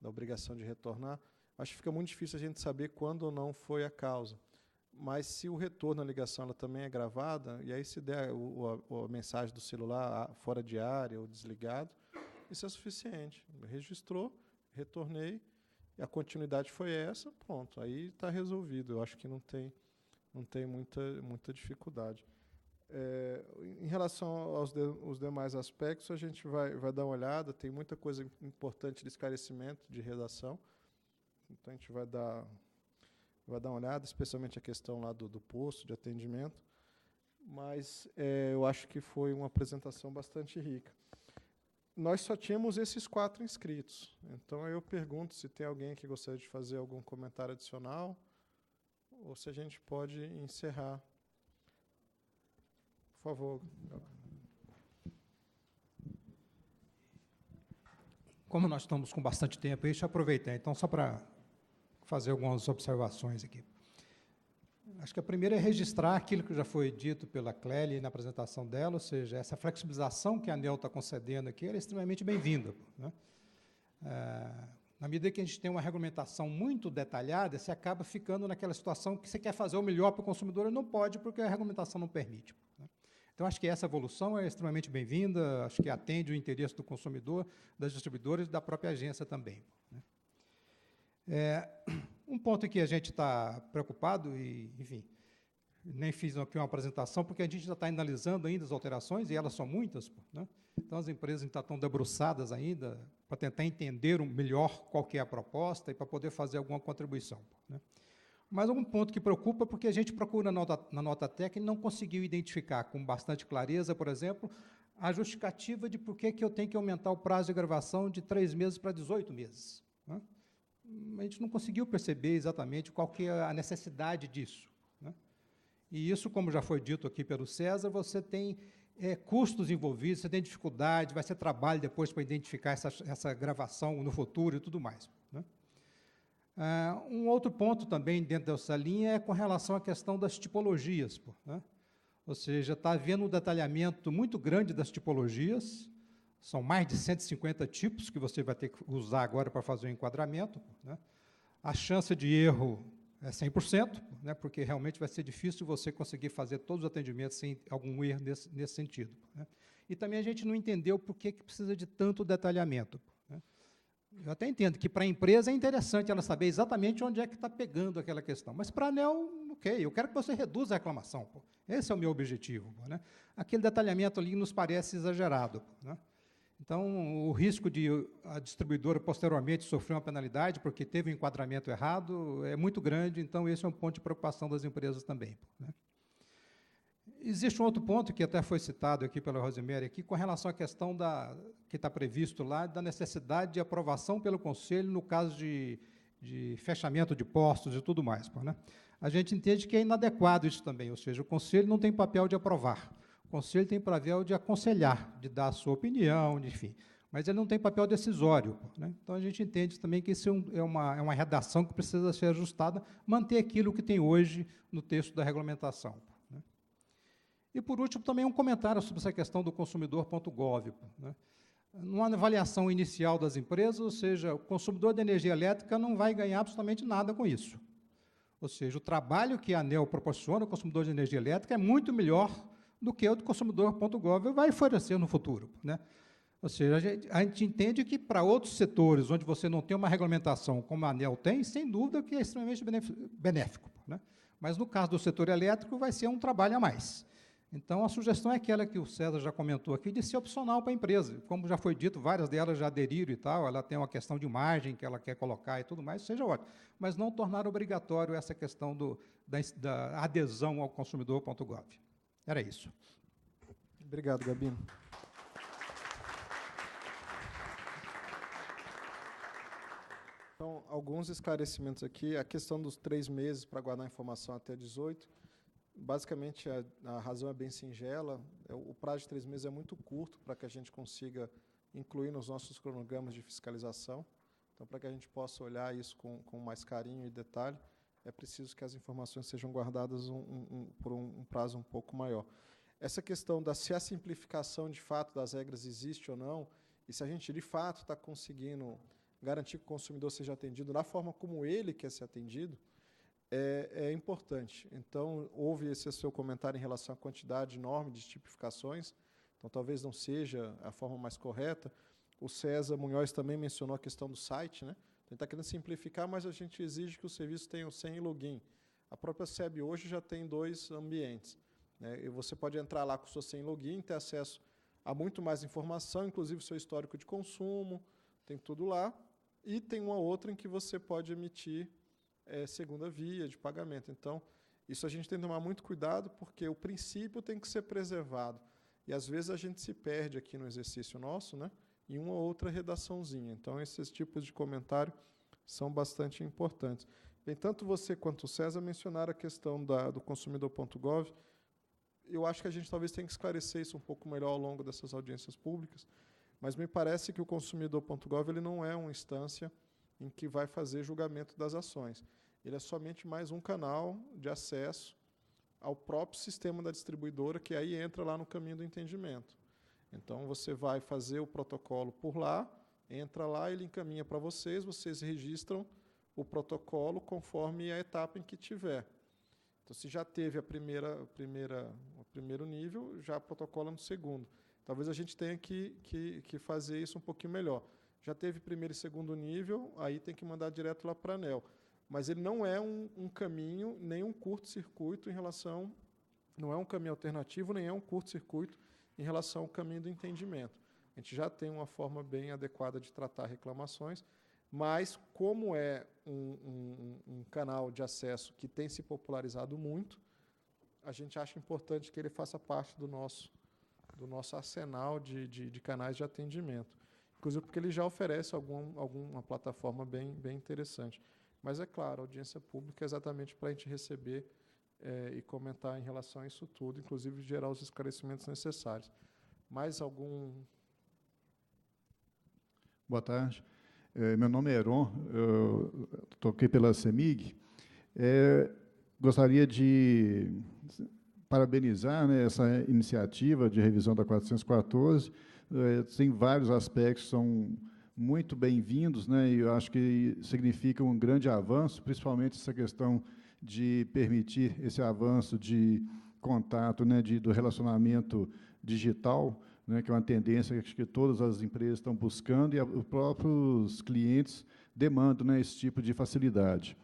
da obrigação de retornar, acho que fica muito difícil a gente saber quando ou não foi a causa. Mas se o retorno à ligação ela também é gravada, e aí se der a mensagem do celular fora de área ou desligado, isso é suficiente. Registrou, retornei, e a continuidade foi essa, pronto, aí está resolvido. Eu acho que não tem muita dificuldade. Em relação aos demais aspectos, a gente vai dar uma olhada, tem muita coisa importante de esclarecimento, de redação, então a gente vai dar uma olhada, especialmente a questão lá do posto de atendimento, mas eu acho que foi uma apresentação bastante rica. Nós só tínhamos esses 4 inscritos, então eu pergunto se tem alguém que gostaria de fazer algum comentário adicional, ou se a gente pode encerrar. Por favor. Como nós estamos com bastante tempo, deixa eu aproveitar, então, só para fazer algumas observações aqui. Acho que a primeira é registrar aquilo que já foi dito pela Clélia na apresentação dela, ou seja, essa flexibilização que a ANEEL está concedendo aqui, ela é extremamente bem-vinda, né? Na medida que a gente tem uma regulamentação muito detalhada, você acaba ficando naquela situação que você quer fazer o melhor para o consumidor e não pode, porque a regulamentação não permite, né? Então, acho que essa evolução é extremamente bem-vinda, acho que atende o interesse do consumidor, das distribuidoras e da própria agência também, né? Um ponto que a gente está preocupado, e, enfim, nem fiz aqui uma apresentação, porque a gente já está analisando ainda as alterações, e elas são muitas, né? Então, as empresas estão debruçadas ainda para tentar entender melhor qual que é a proposta e para poder fazer alguma contribuição, né? Mas um ponto que preocupa, porque a gente procura na nota técnica e não conseguiu identificar com bastante clareza, por exemplo, a justificativa de por que eu tenho que aumentar o prazo de gravação de 3 meses para 18 meses, né? A gente não conseguiu perceber exatamente qual que é a necessidade disso, né? E isso, como já foi dito aqui pelo César, você tem custos envolvidos, você tem dificuldade, vai ser trabalho depois para identificar essa gravação no futuro e tudo mais, né? Um outro ponto também dentro dessa linha é com relação à questão das tipologias, né? Ou seja, está havendo um detalhamento muito grande das tipologias, são mais de 150 tipos que você vai ter que usar agora para fazer o enquadramento, né? A chance de erro é 100%, né, porque realmente vai ser difícil você conseguir fazer todos os atendimentos sem algum erro nesse sentido, né? E também a gente não entendeu por que precisa de tanto detalhamento, né? Eu até entendo que para a empresa é interessante ela saber exatamente onde é que está pegando aquela questão, mas para a ANEEL, ok, eu quero que você reduza a reclamação, pô. Esse é o meu objetivo, pô, né? Aquele detalhamento ali nos parece exagerado, pô, né? Então, o risco de a distribuidora posteriormente sofrer uma penalidade porque teve um enquadramento errado é muito grande, então esse é um ponto de preocupação das empresas também, né? Existe um outro ponto que até foi citado aqui pela Rosemary, aqui, com relação à questão que está previsto lá, da necessidade de aprovação pelo Conselho no caso de fechamento de postos e tudo mais, né? A gente entende que é inadequado isso também, ou seja, o Conselho não tem papel de aprovar. O Conselho tem papel de aconselhar, de dar a sua opinião, enfim, mas ele não tem papel decisório, né? Então, a gente entende também que isso é uma redação que precisa ser ajustada, manter aquilo que tem hoje no texto da regulamentação, né? E, por último, também um comentário sobre essa questão do consumidor.gov, né? Numa avaliação inicial das empresas, ou seja, o consumidor de energia elétrica não vai ganhar absolutamente nada com isso. Ou seja, o trabalho que a ANEEL proporciona ao consumidor de energia elétrica é muito melhor do que o do consumidor.gov vai oferecer no futuro, né? Ou seja, a gente entende que, para outros setores, onde você não tem uma regulamentação como a ANEEL tem, sem dúvida que é extremamente benéfico, né? Mas, no caso do setor elétrico, vai ser um trabalho a mais. Então, a sugestão é aquela que o César já comentou aqui, de ser opcional para a empresa. Como já foi dito, várias delas já aderiram e tal, ela tem uma questão de margem que ela quer colocar e tudo mais, seja ótimo. Mas não tornar obrigatório essa questão da adesão ao consumidor.gov. Era isso. Obrigado, Gabino. Então, alguns esclarecimentos aqui. A questão dos 3 meses para guardar informação até 18, basicamente, a razão é bem singela. O prazo de 3 meses é muito curto para que a gente consiga incluir nos nossos cronogramas de fiscalização. Então, para que a gente possa olhar isso com mais carinho e detalhe, é preciso que as informações sejam guardadas por um prazo um pouco maior. Essa questão se a simplificação, de fato, das regras existe ou não, e se a gente, de fato, está conseguindo garantir que o consumidor seja atendido da forma como ele quer ser atendido, é importante. Então, houve esse seu comentário em relação à quantidade enorme de tipificações, então talvez não seja a forma mais correta. O César Munhoz também mencionou a questão do site, né? Então, ele está querendo simplificar, mas a gente exige que o serviço tenha o senha e login. A própria SEB hoje já tem 2 ambientes, né? E você pode entrar lá com o seu senha e login, ter acesso a muito mais informação, inclusive o seu histórico de consumo, tem tudo lá, e tem uma outra em que você pode emitir segunda via de pagamento. Então, isso a gente tem que tomar muito cuidado, porque o princípio tem que ser preservado. E, às vezes, a gente se perde aqui no exercício nosso, né, em uma ou outra redaçãozinha. Então, esses tipos de comentário são bastante importantes. Bem, tanto você quanto o César mencionaram a questão do consumidor.gov. Eu acho que a gente talvez tenha que esclarecer isso um pouco melhor ao longo dessas audiências públicas, mas me parece que o consumidor.gov ele não é uma instância em que vai fazer julgamento das ações. Ele é somente mais um canal de acesso ao próprio sistema da distribuidora, que aí entra lá no caminho do entendimento. Então, você vai fazer o protocolo por lá, entra lá, ele encaminha para vocês registram o protocolo conforme a etapa em que tiver. Então, se já teve o primeiro nível, já protocola no segundo. Talvez a gente tenha que fazer isso um pouquinho melhor. Já teve primeiro e segundo nível, aí tem que mandar direto lá para a ANEEL. Mas ele não é um caminho, nem um curto-circuito em relação... Não é um caminho alternativo, nem é um curto-circuito em relação ao caminho do entendimento. A gente já tem uma forma bem adequada de tratar reclamações, mas, como é um canal de acesso que tem se popularizado muito, a gente acha importante que ele faça parte do nosso arsenal de canais de atendimento. Inclusive porque ele já oferece alguma plataforma bem interessante. Mas, é claro, a audiência pública é exatamente para a gente receber e comentar em relação a isso tudo, inclusive gerar os esclarecimentos necessários. Mais algum... Boa tarde. Meu nome é Heron, eu toquei pela CEMIG. Gostaria de parabenizar, né, essa iniciativa de revisão da 414. Tem vários aspectos que são muito bem-vindos, né, e eu acho que significa um grande avanço, principalmente essa questão de permitir esse avanço de contato, né, do relacionamento digital, né, que é uma tendência que todas as empresas estão buscando e os próprios clientes demandam, né, esse tipo de facilidade.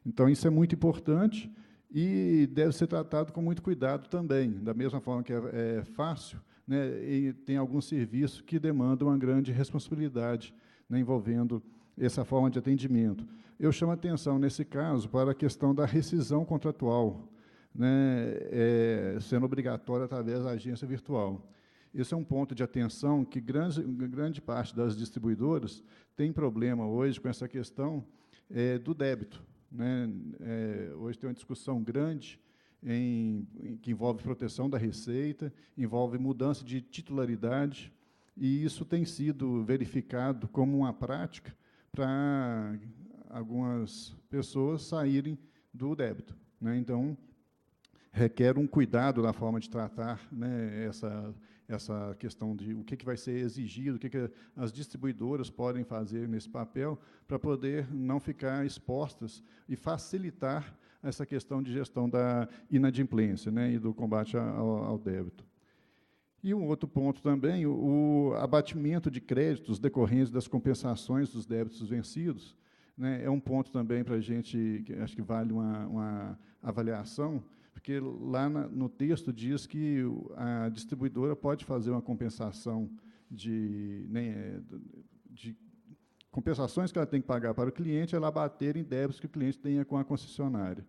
Então, isso é muito importante e deve ser tratado com muito cuidado também, da mesma forma que é fácil, né, e tem alguns serviços que demandam uma grande responsabilidade, né, envolvendo essa forma de atendimento. Eu chamo a atenção, nesse caso, para a questão da rescisão contratual, né, sendo obrigatória através da agência virtual. Esse é um ponto de atenção que grande parte das distribuidoras tem problema hoje com essa questão do débito, né? Hoje tem uma discussão grande que envolve proteção da receita, envolve mudança de titularidade, e isso tem sido verificado como uma prática para algumas pessoas saírem do débito, né? Então, requer um cuidado na forma de tratar, né, essa questão de o que vai ser exigido, o que as distribuidoras podem fazer nesse papel, para poder não ficar expostas e facilitar essa questão de gestão da inadimplência, né, e do combate ao débito. E um outro ponto também, o abatimento de créditos decorrentes das compensações dos débitos vencidos, né, é um ponto também para a gente, que acho que vale uma avaliação, porque lá no texto diz que a distribuidora pode fazer uma compensação de compensações que ela tem que pagar para o cliente, ela abater em débitos que o cliente tenha com a concessionária,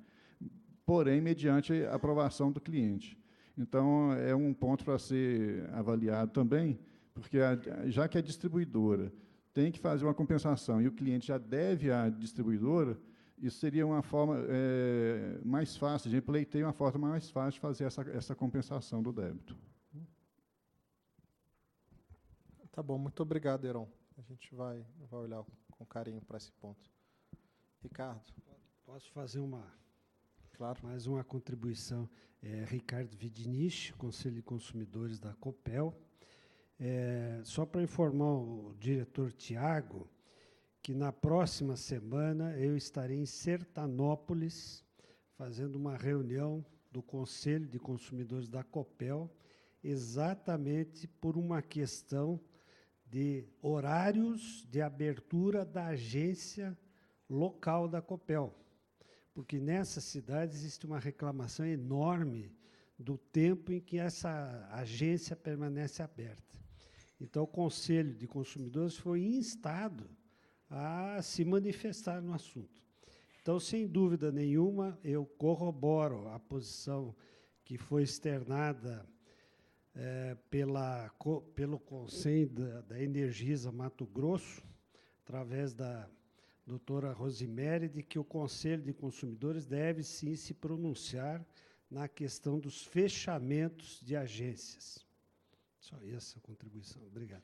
porém, mediante a aprovação do cliente. Então, é um ponto para ser avaliado também, porque já que a distribuidora tem que fazer uma compensação e o cliente já deve à distribuidora, isso seria uma forma mais fácil, a gente pleiteia uma forma mais fácil de fazer essa compensação do débito. Tá bom, muito obrigado, Heron. A gente vai olhar com carinho para esse ponto. Ricardo. Posso fazer claro, mais uma contribuição? Ricardo Vidinich, Conselho de Consumidores da Copel. Só para informar o diretor Tiago, que na próxima semana eu estarei em Sertanópolis, fazendo uma reunião do Conselho de Consumidores da Copel, exatamente por uma questão de horários de abertura da agência local da Copel, porque nessa cidade existe uma reclamação enorme do tempo em que essa agência permanece aberta. Então, o Conselho de Consumidores foi instado a se manifestar no assunto. Então, sem dúvida nenhuma, eu corroboro a posição que foi externada pelo Conselho da Energisa Mato Grosso, através da doutora Rosimere, de que o Conselho de Consumidores deve, sim, se pronunciar na questão dos fechamentos de agências. Só essa contribuição. Obrigado.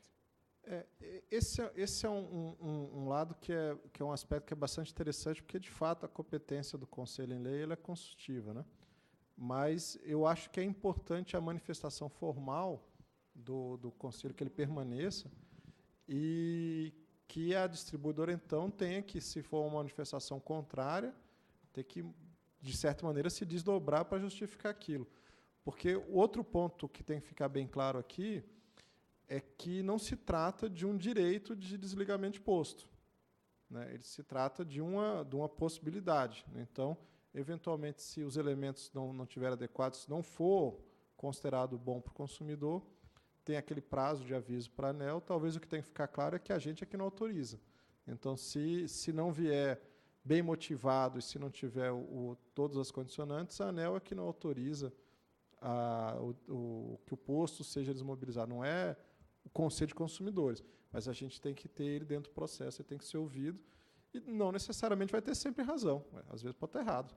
Esse é um lado que é um aspecto que é bastante interessante, porque, de fato, a competência do Conselho em Lei ela é consultiva, né? Mas eu acho que é importante a manifestação formal do Conselho, que ele permaneça, e que a distribuidora, então, tenha que, se for uma manifestação contrária, ter que, de certa maneira, se desdobrar para justificar aquilo. Porque o outro ponto que tem que ficar bem claro aqui é que não se trata de um direito de desligamento de posto, né? Ele se trata de uma possibilidade. Então, eventualmente, se os elementos não estiverem adequados, se não for considerado bom para o consumidor, tem aquele prazo de aviso para a ANEEL. Talvez o que tem que ficar claro é que a gente é que não autoriza. Então, se não vier bem motivado e se não tiver todas as condicionantes, a ANEEL é que não autoriza que o posto seja desmobilizado. Não é o Conselho de Consumidores, mas a gente tem que ter ele dentro do processo, ele tem que ser ouvido, e não necessariamente vai ter sempre razão. Às vezes pode estar errado.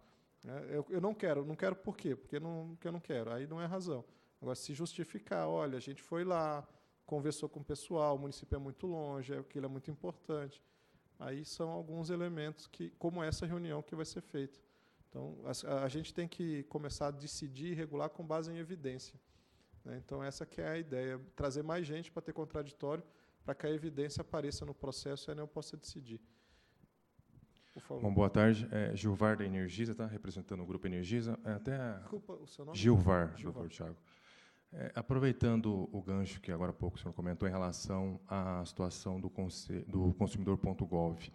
Eu não quero por quê? Porque eu não quero. Aí não é razão. Agora, se justificar, olha, a gente foi lá, conversou com o pessoal, o município é muito longe, aquilo é muito importante. Aí são alguns elementos, como essa reunião que vai ser feita. Então, a gente tem que começar a decidir e regular com base em evidência, né? Então, essa que é a ideia, trazer mais gente para ter contraditório, para que a evidência apareça no processo e a ANEEL possa decidir. Por favor. Bom, boa tarde. Gilvar da Energisa, tá? Representando o Grupo Energisa. Desculpa, o seu nome? Gilvar. Doutor Thiago. Aproveitando o gancho que agora há pouco o senhor comentou em relação à situação do consumidor.gov,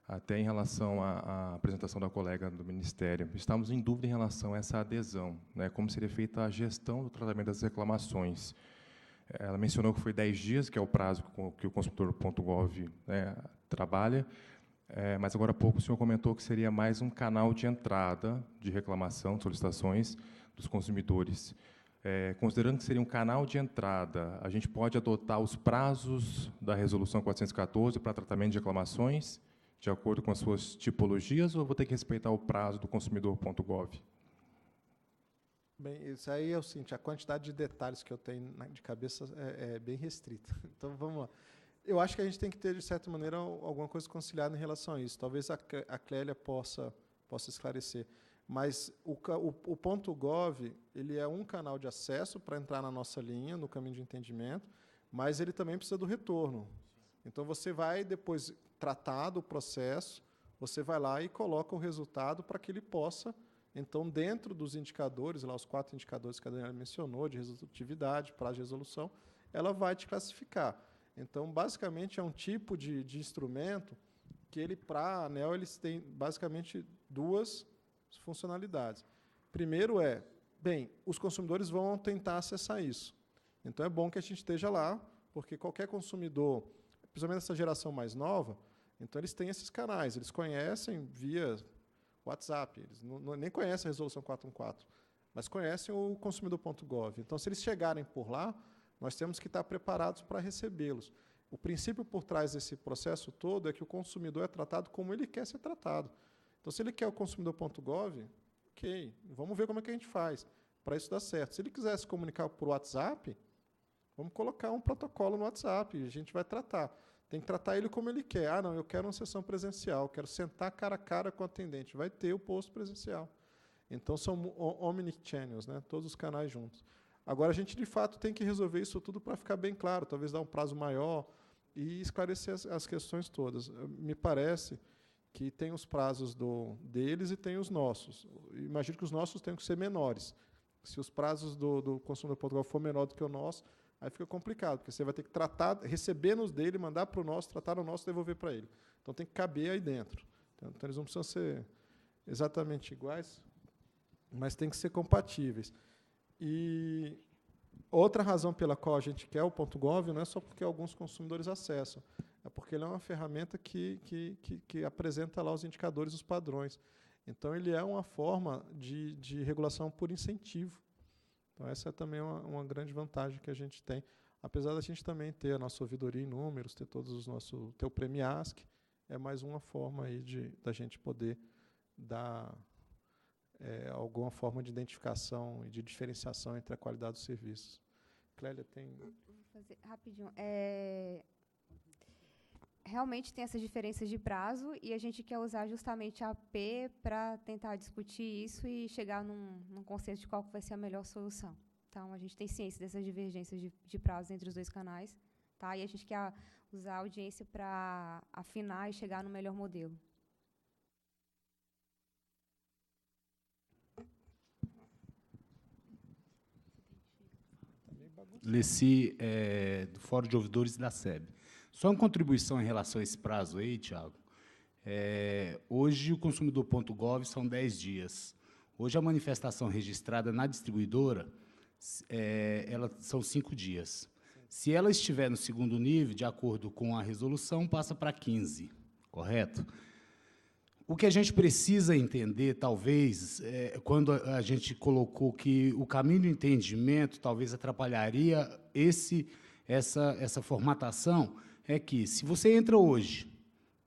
até em relação à apresentação da colega do Ministério, estamos em dúvida em relação a essa adesão, né, como seria feita a gestão do tratamento das reclamações. Ela mencionou que foi 10 dias, que é o prazo que o consumidor.gov, né, trabalha, mas agora há pouco o senhor comentou que seria mais um canal de entrada de reclamação, de solicitações dos consumidores. Considerando que seria um canal de entrada, a gente pode adotar os prazos da Resolução 414 para tratamento de reclamações, de acordo com as suas tipologias, ou eu vou ter que respeitar o prazo do consumidor.gov? Bem, isso aí é o seguinte, a quantidade de detalhes que eu tenho de cabeça é bem restrita. Então, vamos lá. Eu acho que a gente tem que ter, de certa maneira, alguma coisa conciliada em relação a isso. Talvez a Clélia possa esclarecer. Mas o ponto .gov ele é um canal de acesso para entrar na nossa linha, no caminho de entendimento, mas ele também precisa do retorno. Então, você vai, depois, tratar do processo, você vai lá e coloca o resultado para que ele possa, então, dentro dos indicadores, lá os 4 indicadores que a Daniela mencionou, de resolutividade, prazo de resolução, ela vai te classificar. Então, basicamente, é um tipo de instrumento que, ele, para a ANEEL, eles têm, basicamente, 2 funcionalidades. Primeiro os consumidores vão tentar acessar isso. Então, é bom que a gente esteja lá, porque qualquer consumidor, principalmente essa geração mais nova, então eles têm esses canais, eles conhecem via WhatsApp, eles nem conhecem a resolução 414, mas conhecem o consumidor.gov. Então, se eles chegarem por lá, nós temos que estar preparados para recebê-los. O princípio por trás desse processo todo é que o consumidor é tratado como ele quer ser tratado. Então, se ele quer o consumidor.gov, ok, vamos ver como é que a gente faz para isso dar certo. Se ele quiser se comunicar por WhatsApp, vamos colocar um protocolo no WhatsApp, e a gente vai tratar. Tem que tratar ele como ele quer. Ah, não, eu quero uma sessão presencial, quero sentar cara a cara com o atendente. Vai ter o posto presencial. Então, são omnichannels, né? Todos os canais juntos. Agora, a gente, de fato, tem que resolver isso tudo para ficar bem claro, talvez dar um prazo maior e esclarecer as questões todas. Me parece que tem os prazos deles e tem os nossos. Imagino que os nossos tenham que ser menores. Se os prazos do consumidor.gov for menor do que o nosso, aí fica complicado, porque você vai ter que tratar, receber nos dele, mandar para o nosso, tratar o nosso e devolver para ele. Então, tem que caber aí dentro. Então, eles não precisam ser exatamente iguais, mas tem que ser compatíveis. E outra razão pela qual a gente quer o .gov não é só porque alguns consumidores acessam, é porque ele é uma ferramenta que apresenta lá os indicadores, os padrões. Então, ele é uma forma de regulação por incentivo. Então, essa é também uma grande vantagem que a gente tem, apesar da gente também ter a nossa ouvidoria em números, ter todos os nossos, ter o Premiasc, é mais uma forma aí da gente poder dar alguma forma de identificação e de diferenciação entre a qualidade dos serviços. Clélia, tem... Vou fazer rapidinho. Realmente tem essas diferenças de prazo e a gente quer usar justamente a AP para tentar discutir isso e chegar num consenso de qual vai ser a melhor solução. Então, a gente tem ciência dessas divergências de prazo entre os 2 canais, tá? E a gente quer usar a audiência para afinar e chegar no melhor modelo. Leci, do Fórum de Ouvidores da SEB. Só uma contribuição em relação a esse prazo aí, Tiago. Hoje, o consumidor.gov são 10 dias. Hoje, a manifestação registrada na distribuidora são 5 dias. Se ela estiver no 2º nível, de acordo com a resolução, passa para 15, correto? O que a gente precisa entender, talvez, quando a gente colocou que o caminho do entendimento talvez atrapalharia essa formatação, é que, se você entra hoje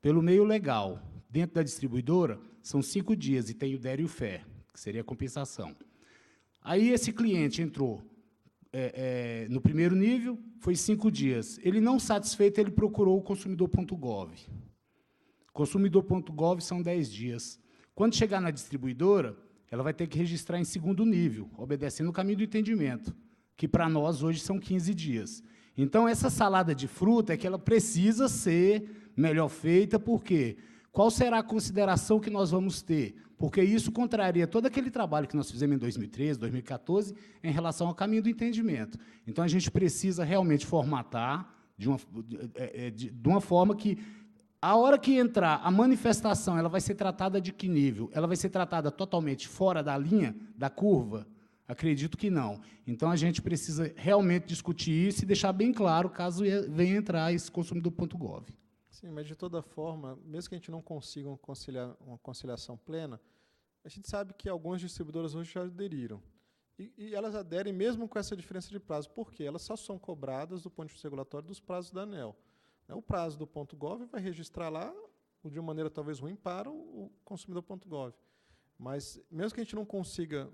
pelo meio legal, dentro da distribuidora, são 5 dias, e tem o DER e o FER, que seria a compensação. Aí, esse cliente entrou no 1º nível, foi 5 dias. Ele, não satisfeito, ele procurou o consumidor.gov. Consumidor.gov são 10 dias. Quando chegar na distribuidora, ela vai ter que registrar em 2º nível, obedecendo o caminho do entendimento, que, para nós, hoje, são 15 dias. Então, essa salada de fruta é que ela precisa ser melhor feita, por quê? Qual será a consideração que nós vamos ter? Porque isso contraria todo aquele trabalho que nós fizemos em 2013, 2014, em relação ao caminho do entendimento. Então, a gente precisa realmente formatar de uma forma que, a hora que entrar a manifestação, ela vai ser tratada de que nível? Ela vai ser tratada totalmente fora da linha, da curva? Acredito que não. Então, a gente precisa realmente discutir isso e deixar bem claro, caso venha entrar esse consumidor.gov. Sim, mas, de toda forma, mesmo que a gente não consiga uma conciliação plena, a gente sabe que algumas distribuidoras hoje já aderiram. E elas aderem mesmo com essa diferença de prazo. Por quê? Elas só são cobradas, do ponto de vista regulatório, dos prazos da ANEEL. O prazo do .gov vai registrar lá, de uma maneira talvez ruim, para o consumidor.gov. Mas, mesmo que a gente não consiga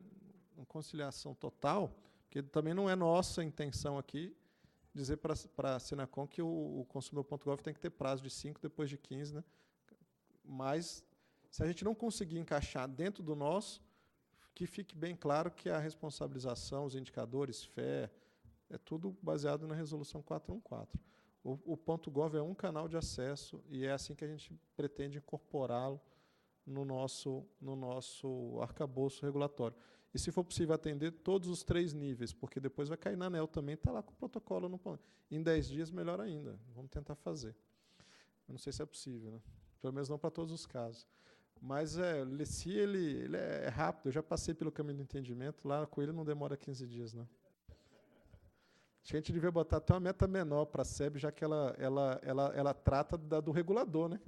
uma conciliação total, porque também não é nossa intenção aqui dizer para a Senacom que o consumidor.gov tem que ter prazo de 5, depois de 15, né? Mas, se a gente não conseguir encaixar dentro do nosso, que fique bem claro que a responsabilização, os indicadores, fé, é tudo baseado na Resolução 414. O .gov é um canal de acesso e é assim que a gente pretende incorporá-lo no nosso arcabouço regulatório. E, se for possível, atender todos os 3 níveis, porque depois vai cair na ANEEL também, está lá com o protocolo. Em 10 dias, melhor ainda. Vamos tentar fazer. Eu não sei se é possível, né? Pelo menos não para todos os casos. Mas se ele é rápido, eu já passei pelo caminho do entendimento, lá com ele não demora 15 dias, não. Acho que a gente devia botar até uma meta menor para a SEB, já que ela trata do regulador, né?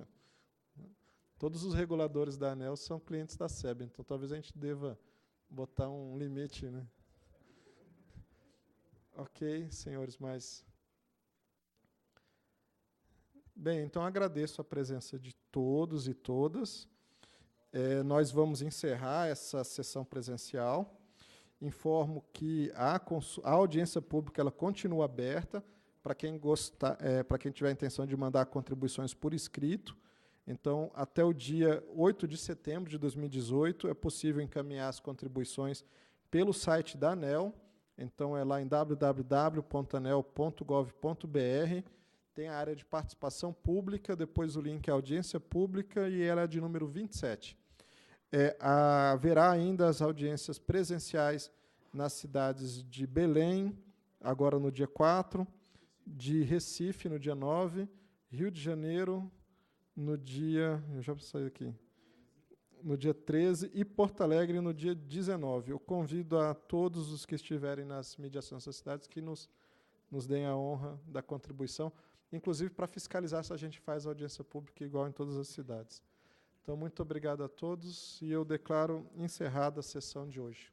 Todos os reguladores da ANEEL são clientes da SEB, então talvez a gente deva botar um limite, né? Ok, senhores, mas... Bem, então agradeço a presença de todos e todas. Nós vamos encerrar essa sessão presencial. Informo que a audiência pública ela continua aberta para quem tiver a intenção de mandar contribuições por escrito. Então, até o dia 8 de setembro de 2018, é possível encaminhar as contribuições pelo site da ANEEL. Então, é lá em www.aneel.gov.br. Tem a área de participação pública, depois o link audiência pública, e ela é de número 27. Haverá ainda as audiências presenciais nas cidades de Belém, agora no dia 4, de Recife, no dia 9, Rio de Janeiro, no dia... Eu já saí aqui. No dia 13, e Porto Alegre, no dia 19. Eu convido a todos os que estiverem nas mediações das cidades que nos deem a honra da contribuição, inclusive para fiscalizar se a gente faz audiência pública igual em todas as cidades. Então, muito obrigado a todos, e eu declaro encerrada a sessão de hoje.